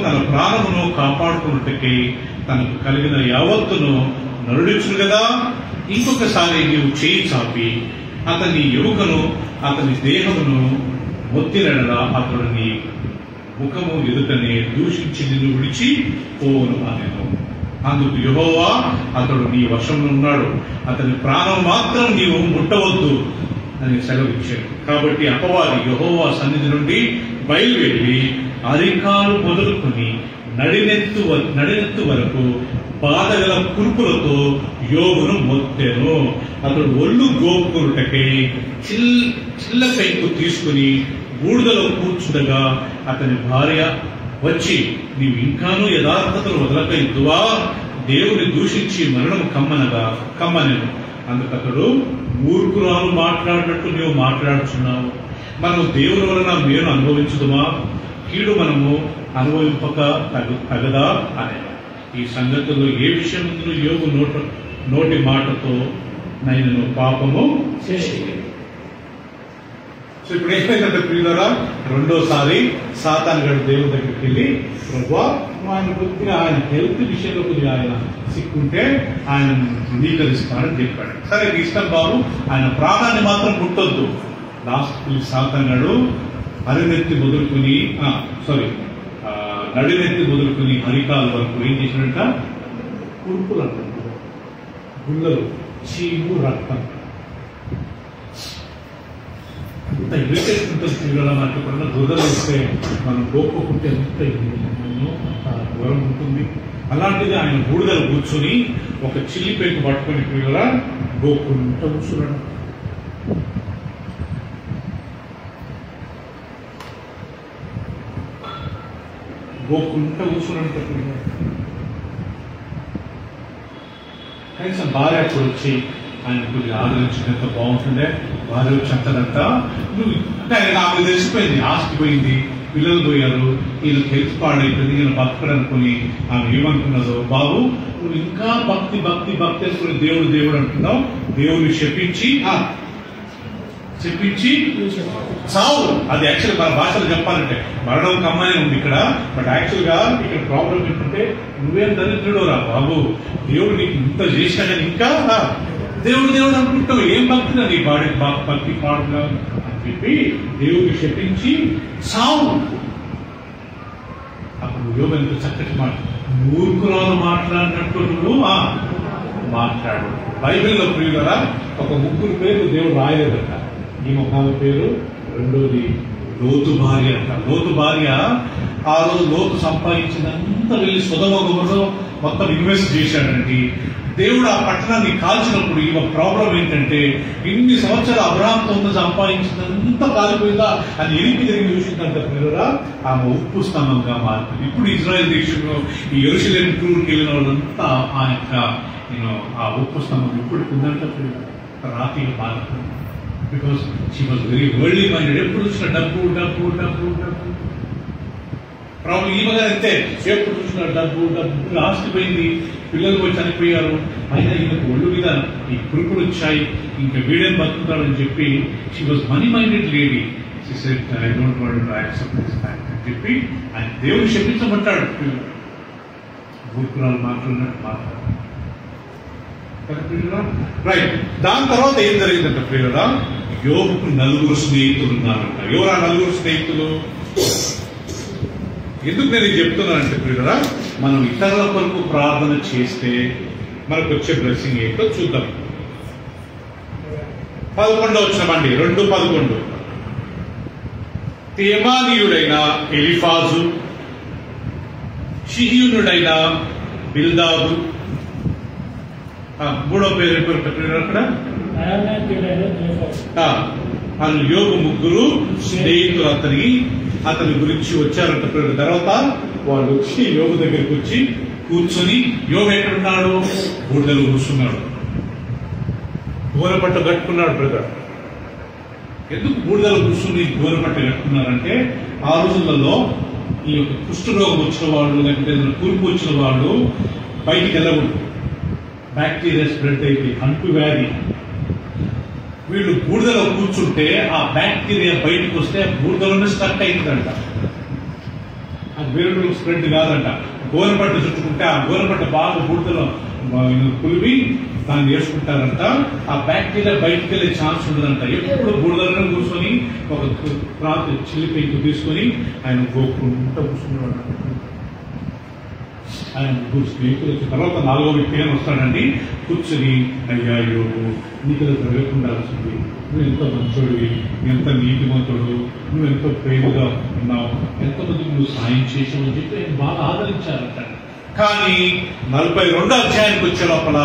తన ప్రాణమును కాపాడుకున్నట్టుకై తనకు కలిగిన యావత్తును నరుడించును కదా. ఇంకొకసారి నీవు చేయి చాపి అతని ఎముకను అతని దేహమును మొత్తినడలా అతడు నీ ముఖము ఎదుటనే దూషించి నిన్ను విడిచి పోవును అనెను. అందుకు యెహోవా అతడు నీ వశంలో ఉన్నాడు, అతని ప్రాణం మాత్రం నీవు ముట్టవద్దు అని సెలవిచ్చాడు. కాబట్టి అపవాది యెహోవా సన్నిధి నుండి బయలువెళ్లి అరికాలు మొదలుకొని నడినెత్తు వరకు బాధగల కురుపులతో యోగును మొత్తెను. అతడు ఒళ్ళు గోపుకున్నటకై చిల్ల కైపు తీసుకుని బూడిదలో కూర్చుండగా అతని భార్య వచ్చి నీవు ఇంకానూ యథార్థతను వదలక ఇద్దువా? దేవుని దూషించి మరణము కమ్మనెను. అందుకతడు మూర్ఖురాలు మాట్లాడినట్టు నీవు మాట్లాడుచున్నావు. మనం దేవుని వలన మేలు అనుభవించుదుమా? కీడు మనము అనుభవింపక తగదా అనే ఈ సంగతుల్లో ఏ విషయం యోగు నోటి మాటతో నైనను పాపము చేసేది. సో ఇప్పుడు ఏమైందంటే ప్రియులారా, 2వసారి సాతాను గడు దేవుని దగ్గరికి వెళ్ళి ప్రభువా ఆయన కొద్దిగా ఆయన హెల్త్ విషయంలో కొద్దిగా ఆయన సిక్కుంటే ఆయన అంగీకరిస్తానని చెప్పాడు. సరే ఇష్టం బాబు, ఆయన ప్రాణాన్ని మాత్రం ముట్టొద్దు. లాస్ట్ సాతాను గడు నడినెత్తి మొదలుకొని హరికాల వరకు ఏం చేసినట్ట కురుపులు అంటారు, గుళ్ళలు, చీము, రక్తం అంత ఇరిటేషన్ ఉంటుంది. పిల్లల మనకి ఎప్పుడన్నా దురదలు వస్తే మనం గోపుకుంటే ఎంత దూరం ఉంటుంది. అలాంటిది ఆయన బూడిదలు కూర్చొని ఒక చిల్లిపేకు పట్టుకొని పిల్లల గోపుకుంటూ కూర్చున్నాడు. గోపుకుంటూ కూర్చున్నాడు. కనీసం భార్య అప్పుడు వచ్చి ఆయన కొద్దిగా ఆదరించినంత బాగుంటుండే. భార్య వచ్చి అంతదంతా నువ్వు అంటే ఆయన ఆమె తెలిసిపోయింది, ఆస్తి పోయింది, పిల్లలు పోయారు, వీళ్ళకి హెల్త్ పాడైపోయింది, వీళ్ళు బతకడు అనుకుని ఆమె ఏమనుకున్నదో, బాబు నువ్వు ఇంకా భక్తి భక్తి భక్తి అనుకుని దేవుడు దేవుడు అంటున్నావు, దేవుడిని చెప్పించి చావు. అది యాక్చువల్ మన భాషలో చెప్పాలంటే మరణం కమ్మనే ఉంది ఇక్కడ. బట్ యాక్చువల్ గా ఇక్కడ ప్రాబ్లం ఏంటంటే నువ్వేం దరిద్రుడు రా బాబు, దేవుడు నీకు ఇంత చేశాడని ఇంకా దేవుడు దేవుడు అనుకుంటావు, ఏం భక్తిగా నీ బాడీ భక్తి పాడుగా అని చెప్పి దేవుడిని చెప్పించి చావు. అప్పుడు యోగ ఎంత చక్కటి మాట, మూర్ఖురాలు మాట్లాడినట్టు నువ్వు మాట్లాడు. బైబిల్లో ప్రియులరా ఒక 3 పేర్లు దేవుడు రాయలేదట. ఈ మొహాల పేరు, రెండోది లోతు భార్య అంట. లోతు భార్య ఆ రోజు లోతు సంపాదించినంత వెళ్ళి సొదొమ గొమొర్రా మొత్తం ఇన్వెస్ట్ చేశాడండి. దేవుడు ఆ పట్టణాన్ని కాల్చినప్పుడు ఈ ప్రాబ్లం ఏంటంటే ఇన్ని సంవత్సరాలు అబ్రహాంతో ఉన్న సంపాదించినంత కాలిపోయిందా అని ఎనికి తిరిగి చూసిందంటే పిల్లరా ఆమె ఉప్పు స్తంభంగా మారుతుంది. ఇప్పుడు ఇజ్రాయెల్ దేశంలో ఈ యెరూషలేము టూర్కి వెళ్ళిన వాళ్ళంతా ఆ యొక్క ఆ ఉప్పు స్తంభం ఇప్పుడు ఉందంట రాతిగా మారుతుంది. Because she was very worldly minded. ఎప్పుడు చూసిన డబ్బు డబ్బు డబ్బు డబ్బు ప్రాబ్లం ఈమె గారు అంతే. ఎప్పుడు చూసిన డబ్బు డబ్బు ఆస్తిపోయింది, పిల్లలు పోయి చనిపోయారు, అయినా ఈమెకు ఒళ్ళు మీద ఈ కురుకులు వచ్చాయి, ఇంకా వీడేం బతుకుతాడని చెప్పి she was money minded lady. She said I don't want to accept this fact అని చెప్పి ఆయన దేవుడు శపించమంటాడు. మూర్ఖురాలు మాట్లాడినట్టు మాట్లాడు. రైట్. దాని తర్వాత ఏం జరిగిందంట ప్రియులరా, యోబుకు 4 స్నేహితులు ఉన్నారంట. ఎవరు ఆ 4 స్నేహితులు? ఎందుకు నేను చెప్తున్నానంటే ప్రియులరా, మనం ఇతరుల కొరకు ప్రార్థన చేస్తే మనకు వచ్చే బ్లెస్సింగ్ ఏంటో చూద్దాం. 11వ వచనమండి, 2:11. తేమానీయుడైన ఎలిఫాజు, షిహియునుడైన బిల్దాదు, 3వ పేరు ప్రియులరా అక్కడ వాళ్ళు యోగు 3 స్నేహితులు అతని గురించి వచ్చారంట. తర్వాత వాళ్ళు వచ్చి యోగు దగ్గరికి వచ్చి కూర్చొని, యోగు ఎక్కడున్నాడు? బూడిదలో కూర్చున్నాడు, గోనపట్ట కట్టుకున్నాడు. బ్రదర్, ఎందుకు బూడిదలో కూర్చుని గోనపట్ట కట్టుకున్నారంటే ఆ రోజులలో ఈ యొక్క కుష్ఠరోగం వచ్చిన వాళ్ళు లేకపోతే కురుపు వచ్చిన వాళ్ళు బయటికి వెళ్ళకూడదు, బ్యాక్టీరియా స్ప్రెడ్ అయితే అంటు వ్యాధి. వీళ్ళు బూడిదలో కూర్చుంటే ఆ బ్యాక్టీరియా బయటకు వస్తే బూడిదలోనే స్టక్ అయిందంట. అది వేరే స్ప్రెడ్ కాదంట. గోనపట్ట చుట్టుకుంటే ఆ గోనపట్ట బాగా బూడిదలో కులిపి దాన్ని వేసుకుంటారంట. ఆ బ్యాక్టీరియా బయటకు వెళ్ళే ఛాన్స్ ఉండదంట. ఎప్పుడు బూడిదలోనే కూర్చొని ఒక రాత్రి చిల్లిపెంకు తీసుకొని ఆయన గోకుంటూ కూర్చున్నాడు. ఆయన 3 స్నేహితులు వచ్చిన తర్వాత 4వ వ్యక్తి అని వస్తాడండి. కూర్చొని, అయ్యా యోగు, నీకు జరగకుండాల్సింది, నువ్వు ఎంత మంచోడివి, ఎంత నీతిమంతుడు, నువ్వు ఎంతో ప్రేమగా ఉన్నావు, ఎంతమందికి నువ్వు సాయం చేసావు అని చెప్పి ఆయన బాగా ఆదరించారంట. కానీ 42వ అధ్యాయానికి వచ్చే లోపల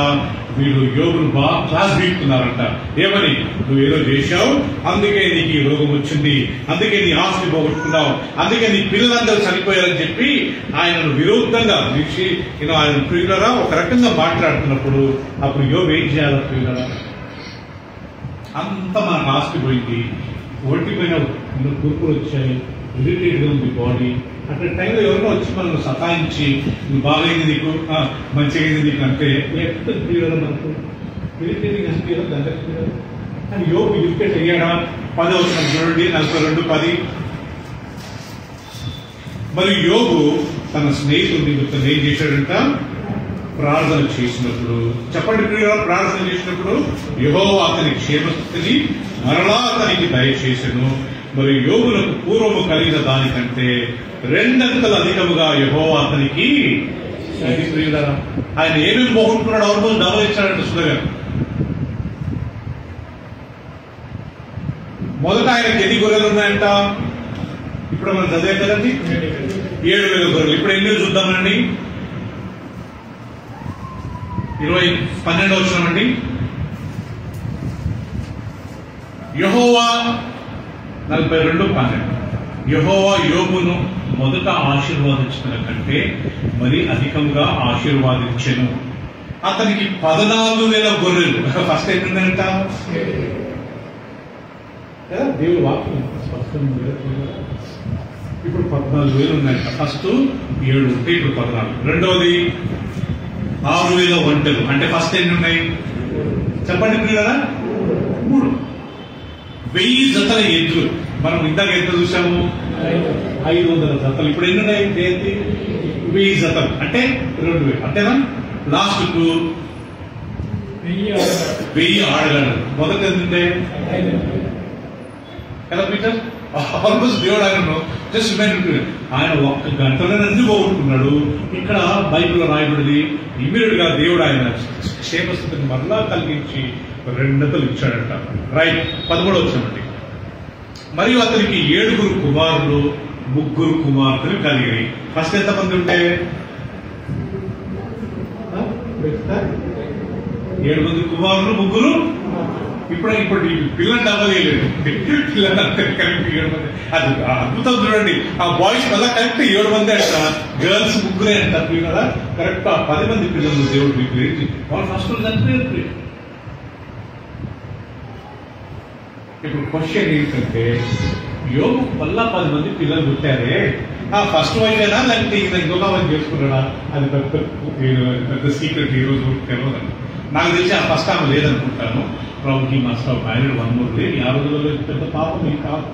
వీళ్ళు యోగులు బాగా క్లాస్ వీక్కున్నారంట. ఏమని? నువ్వు ఏదో చేశావు, అందుకే నీకు ఈ రోగం వచ్చింది, అందుకే నీ ఆస్తి పోగొట్టుకున్నావు, అందుకే నీ పిల్లలందరూ చనిపోయారని చెప్పి ఆయనను విరుద్ధంగా ఆయన ప్రియులరా ఒక రకంగా మాట్లాడుతున్నప్పుడు అప్పుడు యోగు ఏం చేయాలి? ప్రియులరా, అంత మనకు ఆస్తి పోయింది, ఒంటిపైన కురుకులు వచ్చాయి, ఇరిటేట్ గా ఉంది బాడీ. అక్కడ టైంలో ఎవరినో వచ్చి మనం సతాయించి నువ్వు బాగైంది, నీకు మంచిగా అయింది నీకు అంటే ఎక్కడ క్లియర్ మనకు ఇరిటేటింగ్ అనిపించదు దాంట్లో. కానీ యోగు ఇరిటేట్ అయ్యాడా? 10వ వచనం చూడండి, 42:10. మరి యోగు తన స్నేహితుడి నిమిత్తం ఏం చేశాడంట? ప్రార్థన చేసినప్పుడు, చెప్పండి ప్రియులారా, ప్రార్థన చేసినప్పుడు యెహోవా అతని క్షేమస్థితిని మరలా అతనికి దయచేసెను. మరి యోగులకు పూర్వము కలిగిన దానికంటే 2 అంతలు అధికముగా యెహోవా అతనికి. అది ప్రియులారా, ఆయన ఏమేమి పోగొట్టుకున్నాడు? అవును, డబల్ ఇచ్చాడంట సుధగా. మొదట ఆయనకి ఎన్ని గొర్రెలు ఉన్నాయంట? ఇప్పుడు మనం చదివే కదండి, 7,000 గొర్రెలు. ఇప్పుడు ఎన్ని చూద్దామండి? 12వ వచనం అండి. యెహోవా 42:12. యెహోవా యోబును మొదట ఆశీర్వాదించిన కంటే మరి అధికంగా ఆశీర్వాదించెను. అతనికి 14,000 గొర్రెలు. ఫస్ట్ ఏంటంట? దేవుడు వాక్యం స్పష్టంగా ఇప్పుడు 14,000 ఉన్నాయంట. ఫస్ట్ 7 ఉంటే ఇప్పుడు 14. రెండవది 6,000 ఒంటెలు. అంటే ఫస్ట్ ఎన్ని ఉన్నాయి చెప్పండి ప్రియులారా? 3. 1000 జతల ఎద్దులు. మనం ఇందాక ఎంత చూసాము? 500 జతలు. ఇప్పుడు ఎన్ని ఉన్నాయి? 1000 జతలు అంటే 2,000. అంతేనా? లాస్ట్ కు 1000 ఆడగలరు. మొదట ఏంటంటే కదా పీటర్ ఆల్మోస్ట్ దేవుడు ఆయన జస్ట్ ఆయన 1 గంటలో అన్ని పోగొట్టుకున్నాడు. ఇక్కడ బైబిల్లో రాయబడింది ఇమ్మీడియట్ గా దేవుడు ఆయన క్షేమస్థితిని మరలా కలిగించి 2 ఇచ్చాడంట. రైట్. 13వ వచనం. మరియు అతనికి 7 కుమారులు 3 కుమార్తెలు కలిగాయి. ఫస్ట్ ఎంతమంది ఉంటే 7 మంది కుమారులు, 3 ఇప్పుడు పిల్లలు డబ్బలేదు, పిల్లలంతా కరెక్ట్ 7 మంది. అది అద్భుతం చూడండి. ఆ బాయ్స్ వల్ల కరెక్ట్ 7 మంది అంట, గర్ల్స్ 3 అంటారు కదా. కరెక్ట్ ఆ 10 మంది పిల్లలు దేవుడు మీకు లేచి వాళ్ళు ఫస్ట్ చనిపోయారు. ఇప్పుడు క్వశ్చన్ ఏంటంటే, యోగు వల్ల 10 మంది పిల్లలు పుట్టారే, ఆ ఫస్ట్ వైఫ్ అయినా లేకపోతే ఈయన ఇంకొక వైఫ్ చేసుకున్నాడా? అది పెద్ద సీక్రెట్ ఈ రోజు తెలియదు. నాకు తెలిసి ఆ ఫస్ట్ ఆమె లేదనుకుంటాను. Probably must have married 1 more లేదు. ఆ రోజుల్లో పెద్ద పాపం ఏం కాదు.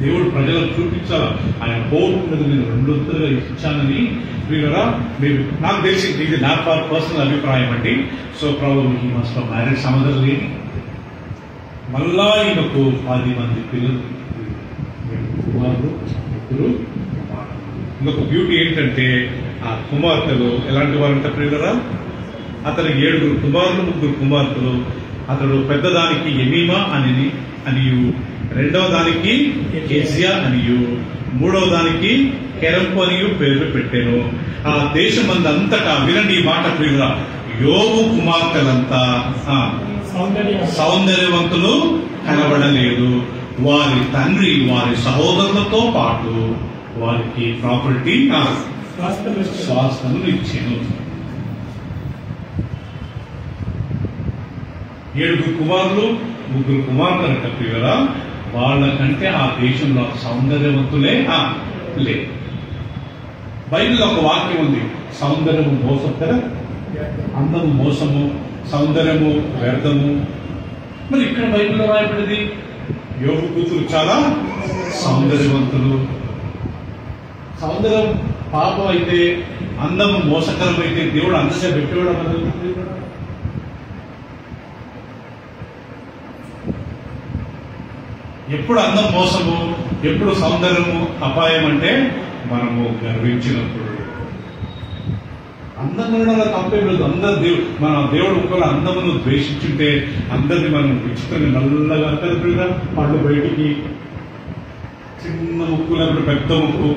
దేవుడు ప్రజలకు చూపించాలా ఆయన హోప్ ఉన్నది, నేను 2 ఇచ్చానని. వీళ్ళరా మీరు నాకు తెలిసి ఇది నా పర్సనల్ అభిప్రాయం అండి. So probably must have married సమాధానం లేని మళ్ళా ఈయనకు 10 మంది పిల్లలు, కుమారులు, 3 కుమార్తెలు. ఇంకొక బ్యూటీ ఏంటంటే ఆ కుమార్తెలు ఎలాంటి వారంటే ప్రియులరా, అతనికి 7 కుమారులు, 3 కుమార్తెలు. అతడు పెద్దదానికి ఎమీమా అనియు, రెండవ దానికి ఎజియా అనియు, మూడవ దానికి కెరంపు అనియు పేర్లు పెట్టాను. ఆ దేశమందంతటా వినండి ఈ మాట ప్రియులరా, యోగు కుమార్తెలంతా సౌందర్యవంతులు కనబడలేదు. వారి తండ్రి వారి సహోదరులతో పాటు వారికి ప్రాపర్టీ స్వాస్థ్యములు ఇచ్చాను. 7 కుమారులు, 3 కుమార్తెలు కప్పి కదా. వాళ్ళకంటే ఆ దేశంలో సౌందర్యవంతులే లేదు. బైబిల్లో ఒక వాక్యం ఉంది, సౌందర్యము మోసం కదా, అందము మోసము, సౌందర్యము వ్యర్థము. మరి ఇక్కడ బైబిల్లో రాయబడింది యోగు కూతురు చాలా సౌందర్యవంతులు. సౌందర్యం పాపం అయితే, అందము మోసకరం అయితే దేవుడు అందగా పెట్టేవాడు మొదలుతుంది. ఎప్పుడు అందం మోసము, ఎప్పుడు సౌందర్యము అపాయం అంటే మనము గర్వించినప్పుడు. అందం తప్పే లేదు. మన దేవుడు ఒకవేళ అందమును ద్వేషించుంటే అందరినీ మనం విచిత్రంగా నల్లగా అంటారుగా, పళ్ళు బయటికి, చిన్న ముక్కు లేకపోతే పెద్ద ముక్కు,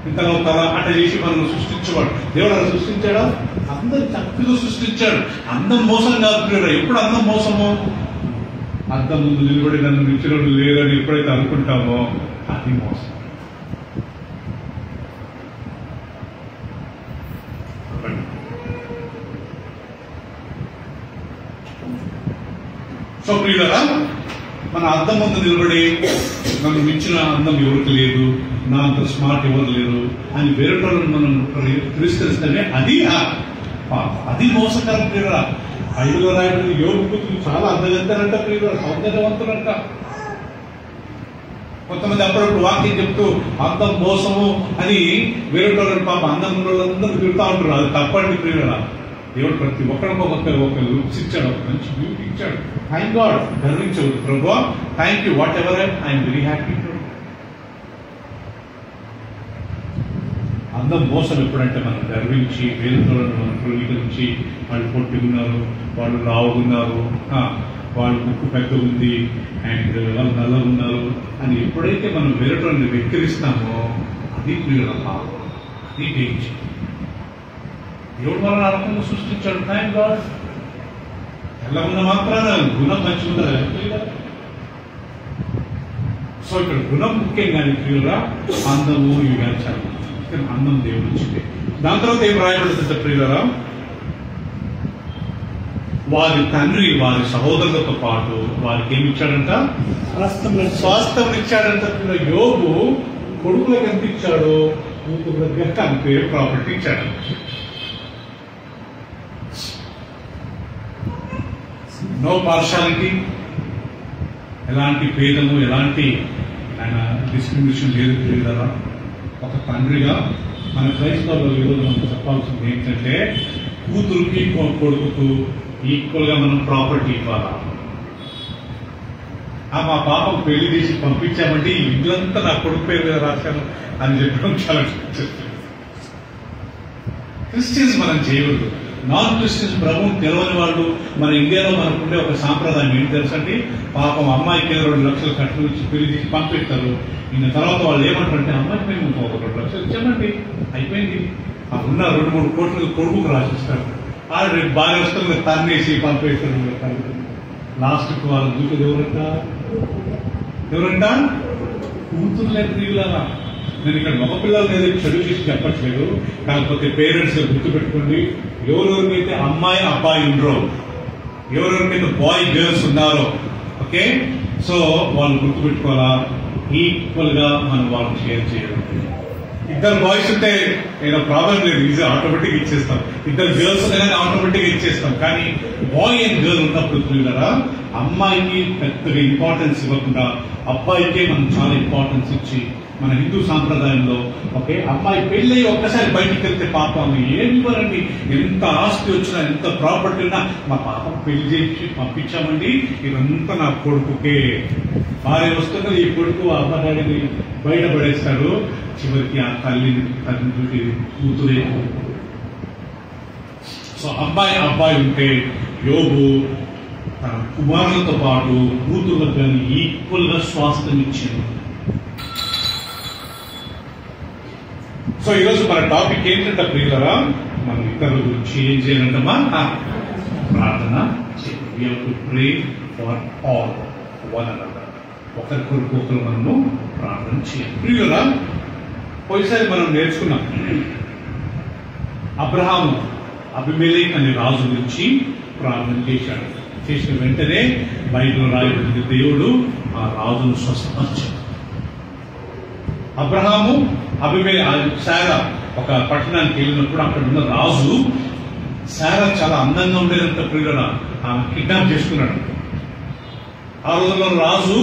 ఇంతలో తల అట్ట చేసి మనం సృష్టించేవాడు. దేవుడు అలా సృష్టించాడా? అందరు చక్కగా సృష్టించాడు. అందం మోసం కాదు. ఎప్పుడు అందం మోసము, అద్దం ముందు నిలబడి నన్ను మించిన లేదని ఎప్పుడైతే అనుకుంటామో అది మోసం. సో ప్రియులరా, మన అద్దం ముందు నిలబడి నన్ను మించిన అందం ఎవరికి లేదు, నా అంత స్మార్ట్ ఎవరు లేరు అని వేరే మనం తిరస్కరిస్తేనే అది మోసకరం. ప్రియులరా, బైబిల్లో రాయబడిన యోగు కూతురు చాలా అందగంతారంట ప్రియులరా, సౌందర్యవంతులంట. కొంతమంది అప్పుడప్పుడు వాక్యం చెప్తూ అందం మోసము అని వేరే పాప అందం ఉన్న వాళ్ళందరూ తిరుగుతూ ఉంటారు. అది తప్పండి ప్రియులరా. దేవుడు ప్రతి ఒక్కరికి ఒక లుక్స్ ఇచ్చాడు, ఒక మంచి బ్యూటీ ఇచ్చాడు. Thank God. గర్వించవద్దు. ప్రభువా thank you, whatever I'm very happy. అందం మోసం ఎప్పుడంటే మనం గర్వించి వేరుతోలను మనం ధృవీకరించి వాళ్ళు పొట్టుకున్నారు, వాళ్ళు లావుగున్నారు, వాళ్ళు ముక్కు పెద్ద ఉంది అండ్ వాళ్ళు నల్లగా ఉన్నారు అని ఎప్పుడైతే మనం వేరేటోళ్ళని వెక్కిరిస్తామో అది ప్రియుల పాపం, అది డేంజర్. దేవుడు వాళ్ళని ఆ రకంగా సృష్టించాడు. Thank God. ఎలా ఉన్న మాత్రాన గుణం మంచిగా ఉండదు. సో ఇక్కడ గుణం ముఖ్యం కానీ ప్రియులుగా అందము ఇవి చాలా అందం దేవుడు ఇచ్చింది. దాని తర్వాత ఏం రాయబడుతుంది ప్రియులరా, వారి తండ్రి వారి సహోదరులతో పాటు వారికి ఏమి ఇచ్చాడంట, స్వాస్థ్యం ఇచ్చాడంట. యోగు కొడుకులకు ఎంత ఇచ్చాడో కూతురు దగ్గర అంతే ప్రాపర్టీ ఇచ్చాడు. నో పార్షాలిటీ, ఎలాంటి భేదము, ఎలాంటి ఆయన డిస్క్రిమినేషన్ లేదు ప్రియులరా. ఒక తండ్రిగా మన క్రైస్తవుల ఈరోజు మనం చెప్పాల్సింది ఏంటంటే, కూతురుకి కొడుకుకు ఈక్వల్ గా మనం ప్రాపర్టీ ఇవ్వాలా. మా పాపం పెళ్లి చేసి పంపించామంటే ఈ ఇల్లంతా నా కొడుకు పేరు మీద రాశాను అని చెప్పడం చాలా క్రిస్టియన్స్ మనం చేయవద్దు. నాన్ క్రిస్టియన్స్ ప్రభువుని తెలవని వాళ్ళు మన ఇండియాలో మనకుండే ఒక సాంప్రదాయం ఏంటి తెలుసండి, పాపం అమ్మాయికి 2 లక్షలు కట్టు ఇచ్చి పెళ్లి చేసి పంపిస్తారు. ఇన్న తర్వాత వాళ్ళు ఏమంటారంటే, అమ్మాయికి మేము ఒక 2 లక్షలు ఇచ్చామండి అయిపోయింది. ఉన్న 2-3 కోట్లు కొడుకుకు రాసిస్తారు. రేపు భార్య వస్తుంది తన్నేసి పంపేస్తారు. లాస్ట్కి వాళ్ళు చూసేది ఎవరంట కూతురులే ప్రియులారా. నేను ఇక్కడ మగపిల్లలు ఏదో చెడు చేసి చెప్పట్లేదు, కాకపోతే పేరెంట్స్ గుర్తుపెట్టుకోండి. ఎవరెవరికైతే అమ్మాయి అబ్బాయి ఉండరో, ఎవరెవరికైతే బాయ్ గర్ల్స్ ఉన్నారో, ఓకే, సో వాళ్ళు గుర్తుపెట్టుకోవాలా, ఈక్వల్ గా మనం వాళ్ళు షేర్ చేయాలి. ఇద్దరు బాయ్స్ ఉంటే ఏదో ప్రాబ్లం లేదు, ఈజీ ఆటోమేటిక్ ఇచ్చేస్తాం. ఇద్దరు గర్ల్స్ కానీ ఆటోమేటిక్ ఇచ్చేస్తాం. కానీ బాయ్ అండ్ గర్ల్ ఉన్నప్పుడు చూడరా, అమ్మాయికి పెద్దగా ఇంపార్టెన్స్ ఇవ్వకుండా అబ్బాయికే మనం చాలా ఇంపార్టెన్స్ ఇచ్చి, మన హిందూ సాంప్రదాయంలో ఓకే, అమ్మాయి పెళ్ళి ఒక్కసారి బయటికి వెళ్తే పాపం ఏమి ఇవ్వరండి, ఎంత ఆస్తి వచ్చినా ఎంత ప్రాపర్టీ ఉన్నా మా పాప పెళ్లి చేసి పంపించామండి, ఇదంతా నా కొడుకుకే. భార్య వస్తున్నది, ఈ కొడుకు అమ్మగారిని బయటపడేస్తాడు. చివరికి ఆ తల్లిని చూసి కూతురే. సో అబ్బాయి ఉంటే యోగు తన కుమారులతో పాటు కూతుర్లకు కానీ ఈక్వల్ గా స్వాస్థ్యం ఇచ్చింది. సో ఈరోజు మన టాపిక్ ఏంటంటే ప్రియులరా, మనం ఇతరుల గురించి ఏం చేయాలంటమ్మా, ప్రార్థన చేయాలి. ఒకరి కొరకు ఒకరు మనము ప్రార్థన చేయాలి. ప్రియులరా, పోయిసారి మనం నేర్చుకున్నాం అబ్రహాము అబీమెలెకు అనే రాజు గురించి ప్రార్థన చేశాడు. చేసిన వెంటనే బైబిల్ రాయబడింది, దేవుడు ఆ రాజును స్వస్థపరిచాడు. అబ్రహాము శారా ఒక పట్టణానికి వెళ్ళినప్పుడు అక్కడ ఉన్న రాజు, శారా చాలా అందంగా ఉండేదంత ప్రియులరా, ఆమె కిడ్నాప్ చేసుకున్నాడు. ఆ రోజుల్లో రాజు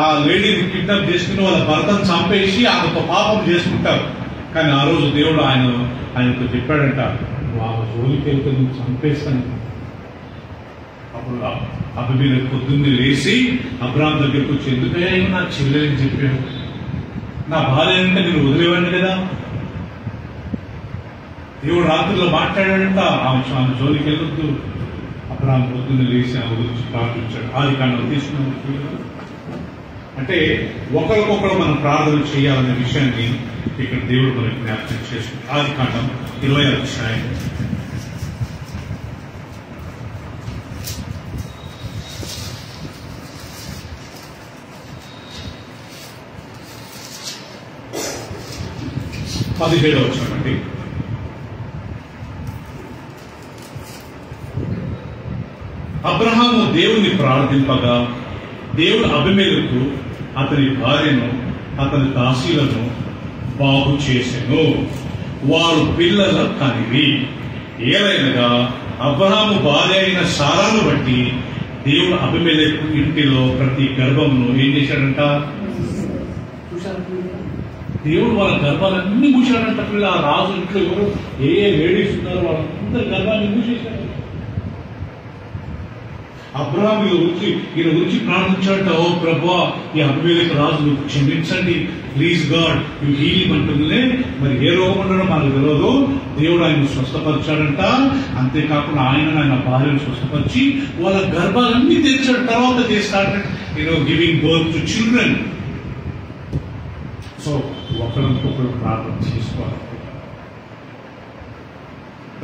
ఆ లేడీని కిడ్నాప్ చేసుకుని వాళ్ళ భర్తను చంపేసి ఆమెతో పాపం చేసుకుంటారు. కానీ ఆ రోజు దేవుడు ఆయనతో చెప్పాడంట, ఆమె జోలికి వెళ్తే నువ్వు చంపేస్తాను. అప్పుడు అబీమెలెకు పొద్దున్నే లేచి అబ్రహాం దగ్గరకు వచ్చి, ఎందుకయ్యా నా చెల్లెని చెప్పాడు, నా భార్య అంటే నేను వదిలేవాడిని కదా. దేవుడు రాత్రిలో మాట్లాడాడంట, ఆమె జోలికి వెళ్ళొద్దు. అబ్రహాం పొద్దున్నే లేచి ఆమె గురించి ప్రార్థించాడు. ఆదికాండం తీసుకున్నాం. అంటే ఒకరికొకరు మనం ప్రార్థన చేయాలనే విషయాన్ని ఇక్కడ దేవుడు మనకి జ్ఞాపకం చేస్తుంది. ఆదికాండం 20వ అధ్యాయం 17వ వచనం. అబ్రహాము దేవుని ప్రార్థింపగా దేవుడు అబీమెలెకు అతని భార్యను అతని దాసీలను బాగు చేసెను, వారు పిల్లల కనివి. ఏలైనగా అబ్రహాము భార్య అయిన శారాను బట్టి దేవుడు అబీమెలెకు ఇంటిలో ప్రతి గర్భమును ఏం చేశాడంట, దేవుడు వాళ్ళ గర్భాలన్నీ మూసాడంట. ఆ రాజు ఇంట్లో ఎవరు ఏ లేడీస్ ఉన్నారో వాళ్ళందరి గర్భాన్ని మూసేశాడు. అబ్రహాం ఈయన గురించి ప్రార్థించాడంట, ఓ ప్రభువా, ఈ అబీమెలెకు రాజు క్షమించండి, please God you heal him అంటుందిలే. మరి ఏ రోగం ఉండడం మనకు తెలియదు, దేవుడు ఆయన స్వస్థపరిచాడంట. అంతేకాకుండా ఆయన భార్యను స్వస్థపరిచి వాళ్ళ గర్భాలన్నీ తెచ్చాడు. తర్వాత చేస్తాడు giving birth to children. So ఒకరికొకరు ప్రార్థన చేసుకోవాలి.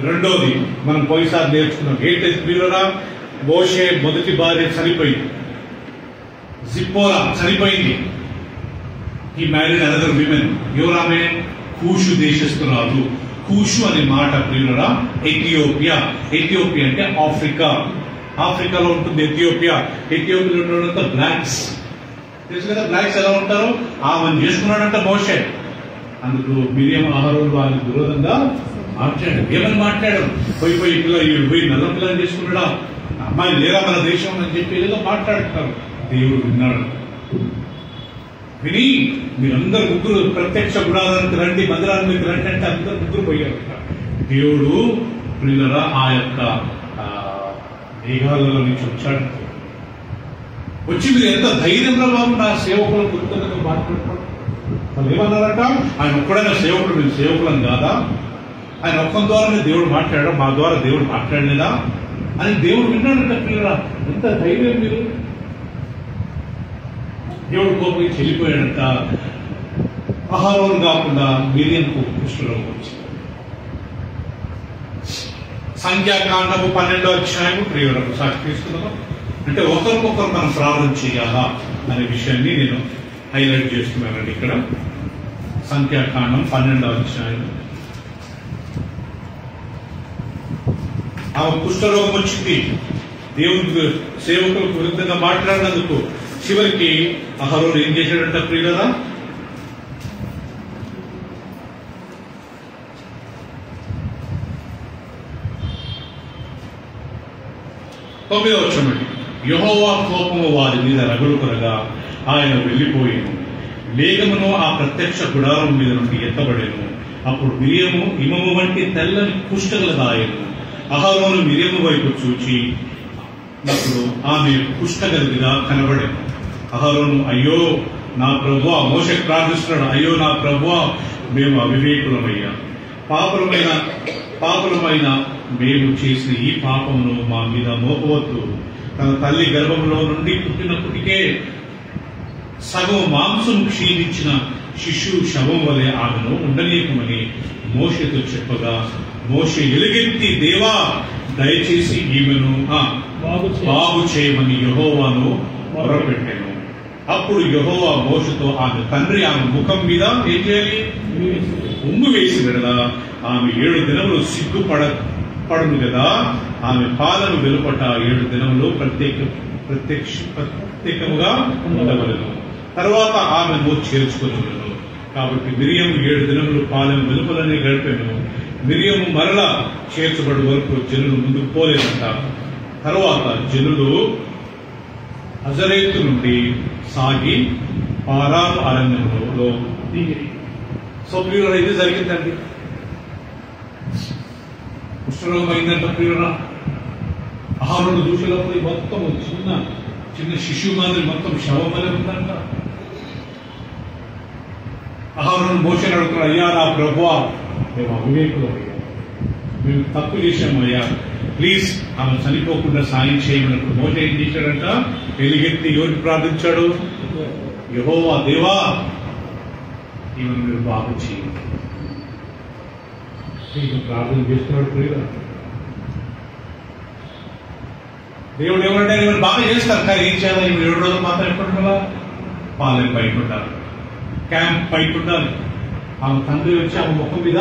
రెండోది మనం పోయిసారి నేర్చుకున్నాం ఏంటంటే ప్రియులారా, మోషే మొదటి భార్య చనిపోయింది, జిప్పోరా చనిపోయింది. ఈ మ్యారీడ్ అనదర్ విమెన్. ఎవరామె? కూషు దేశస్తురాలు. కూషు అనే మాట ప్రియులారా ఎథియోపియా. ఎథియోపియా అంటే ఆఫ్రికా. ఆఫ్రికాలో ఉంటుంది ఎథియోపియా. ఎథియోపియాలో ఉన్నంత బ్లాక్స్ తెలుసు కదా, బ్లాక్స్ ఎలా ఉంటారో ఆమెను చేసుకున్నాడంట మోషే. అందుకు మిరియం ఆహారంలో ఆయన విరోధంగా మాట్లాడాడు. ఏమని మాట్లాడాడు? పోయి నల్ల పిల్లని చేసుకున్నాడా, అమ్మాయి లేదా మన దేశం అని చెప్పి ఏదో మాట్లాడుతున్నారు. దేవుడు విన్నాడు. విని మీరందరు ముగ్గురు ప్రత్యక్ష గుడారానికి రండి, మందిరానికి రండి అంటే అందరు ముగ్గురు పోయారు. దేవుడు ప్రియులరా ఆ యొక్క మేఘాలలో నుంచి వచ్చాడు. వచ్చి మీరు ఎంత ధైర్యంలో బాబు నా సేవకుల గుర్తుగా మాట్లాడుకోండి. వాళ్ళు ఏమన్నారట, ఆయన ఒక్కడైనా సేవకుడు, మేము సేవకులం కాదా, ఆయన ఒక్క ద్వారానే దేవుడు మాట్లాడాడు, మా ద్వారా దేవుడు మాట్లాడలేదా అని దేవుడు విన్నాడంట. పిల్లరా ఎంత ధైర్యం మీరు. దేవుడు కోపం చెల్లిపోయాడంట. ఆహారం కాకుండా మిరియంకు కుష్ఠరోగం వచ్చింది. సంఖ్యాకాండము 12వ అధ్యాయము ప్రియులకు సాక్షి తీసుకున్నాము. అంటే ఒకరికొకరు మనం ప్రార్థన చేయాలా అనే విషయాన్ని నేను హైలైట్ చేస్తున్నానండి. ఇక్కడ సంఖ్యాకాండం 12వ అధ్యాయం. ఆమె కుష్ఠరోగం వచ్చింది. దేవునికి సేవకులకు విరుద్ధంగా మాట్లాడినందుకు చివరికి అహరోను ఏం చేశాడంట ప్రియులరా? తొమ్మిదవ వచనం, యెహోవా కోపము వారి మీద రగులుకొనగా ఆయన వెళ్లిపోయాను. మేఘమును ఆ ప్రత్యక్ష గుడారం మీద నుండి ఎత్తబడేను. అప్పుడు మిరియము హిమము వంటి తెల్లని కుష్ఠగలదాయను. అహరోను మిరియము వైపు చూచి అప్పుడు ఆమె కుష్ఠగలిగా కనబడేను. అహరోను, అయ్యో నా ప్రభువా, మోషే ప్రార్థిస్తున్నాడు, అయ్యో నా ప్రభువా, మేము అవివేకులమయ్యా, పాపలమైన మేము చేసిన ఈ పాపమును మా మీద మోపవద్దు. తన తల్లి గర్భంలో నుండి పుట్టినప్పటికే సగం మాంసం క్షీణించిన శిశువు శవం వలె ఆమెను ఉండనీయకమని మోషేతో చెప్పగా, మోషే ఎలుగెత్తి, దేవా దయచేసి ఈమెను బాగు చేయమని యెహోవాను మొరపెట్టాను. అప్పుడు యెహోవా మోషేతో, ఆమె తండ్రి ఆమె ముఖం మీద ఏం చేయాలి? ఉమ్ము వేసి కదా, ఆమె 7 దినములు సిగ్గుపడను కదా, ఆమె పాలను వెలుపట 7 దినములు ప్రత్యేకముగా ఉండవలను. తర్వాత ఆమెను చేర్చుకొనవలను. కాబట్టి మిరియము 7 దినములు పాలెం వెలుపలనే గడిపాను. మిరియము మరలా చేర్చబడి వరకు జనులు ముందుకు పోలేదంట. తర్వాత జనులు హజరేతు నుండి సాగి పారాను అరణ్యంలో దిగిరి. సో ప్రియుల ఇది జరిగిందండి. కుష్ఠరోగం అయిందంట ప్రియుల. అహరోను దూషిలోపలి మొత్తం చిన్న శిశువు మాదిరి మొత్తం శవం వలె ఉందంట. అహరోను మోషేని అడుగుతున్నాడు, అయ్యా నా ప్రభువా, మేము అవివేకులమయ్యా, మేము తప్పు చేశామయ్యా, ప్లీజ్ ఆమె చనిపోకుండా సాయం చేయమన్నప్పుడు మోషే ఏం చేశాడంట? ఎలుగెత్తి ఎవరికి ప్రార్థించాడు? యెహోవా, దేవా ఈమెను మీరు బాగు చేయండి. ప్రార్థన చేస్తున్నాడు ప్రియుల. దేవుడు ఏమంటే ఈమెను బాగా చేస్తారు, కానీ ఏం చేయాలి? ఈమె 7 రోజులు మాత్రం ఎక్కడుండాలా? పాలెం బయట ఉండాలి, క్యాంప్ బయట ఉండాలి. ఆమె తండ్రి వచ్చి ఆమె ముఖం మీద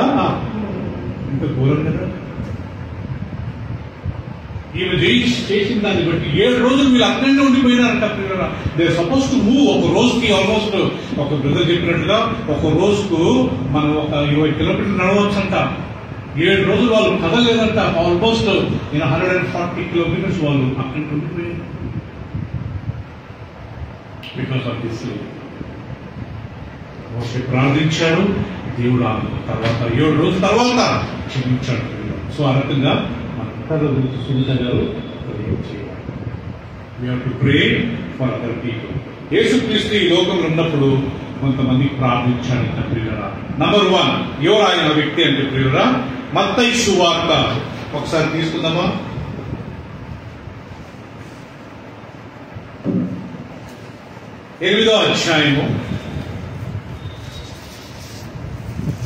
ఇంత ఘోరం కదా. ఈమె చేసిన దాన్ని బట్టి 7 రోజులు వీళ్ళు అక్కడనే ఉండిపోయినారంట పిల్లల. They suppose to move. ఒక రోజుకి ఆల్మోస్ట్ ఒక బ్రదర్ చెప్పినట్టుగా ఒక రోజుకు మనం ఒక 20 కిలోమీటర్లు నడవచ్చంట. 7 రోజులు వాళ్ళు కదలేదంట. ఆల్మోస్ట్ 140 కిలోమీటర్స్ వాళ్ళు అక్కడ ఉండిపోయారు. బికాస్ ఆఫ్ దిస్ మోషే ప్రార్థించాడు, దేవుడు తర్వాత 7 రోజుల తర్వాత క్షమించాడు. సో ఆ రకంగా మన ఇతరుల గురించి సునీత గారు చేయాలి. We have to pray for other people. యేసుక్రీస్తు ఈ లోకంలో ఉన్నప్పుడు కొంతమంది ప్రార్థించాడంట ప్రియులరా. నంబర్ 1 ఎవరు ఆయన వ్యక్తి అంటే ప్రియులరా? మత్తయి సువార్త ఒకసారి తీసుకుందామా? 8వ అధ్యాయము.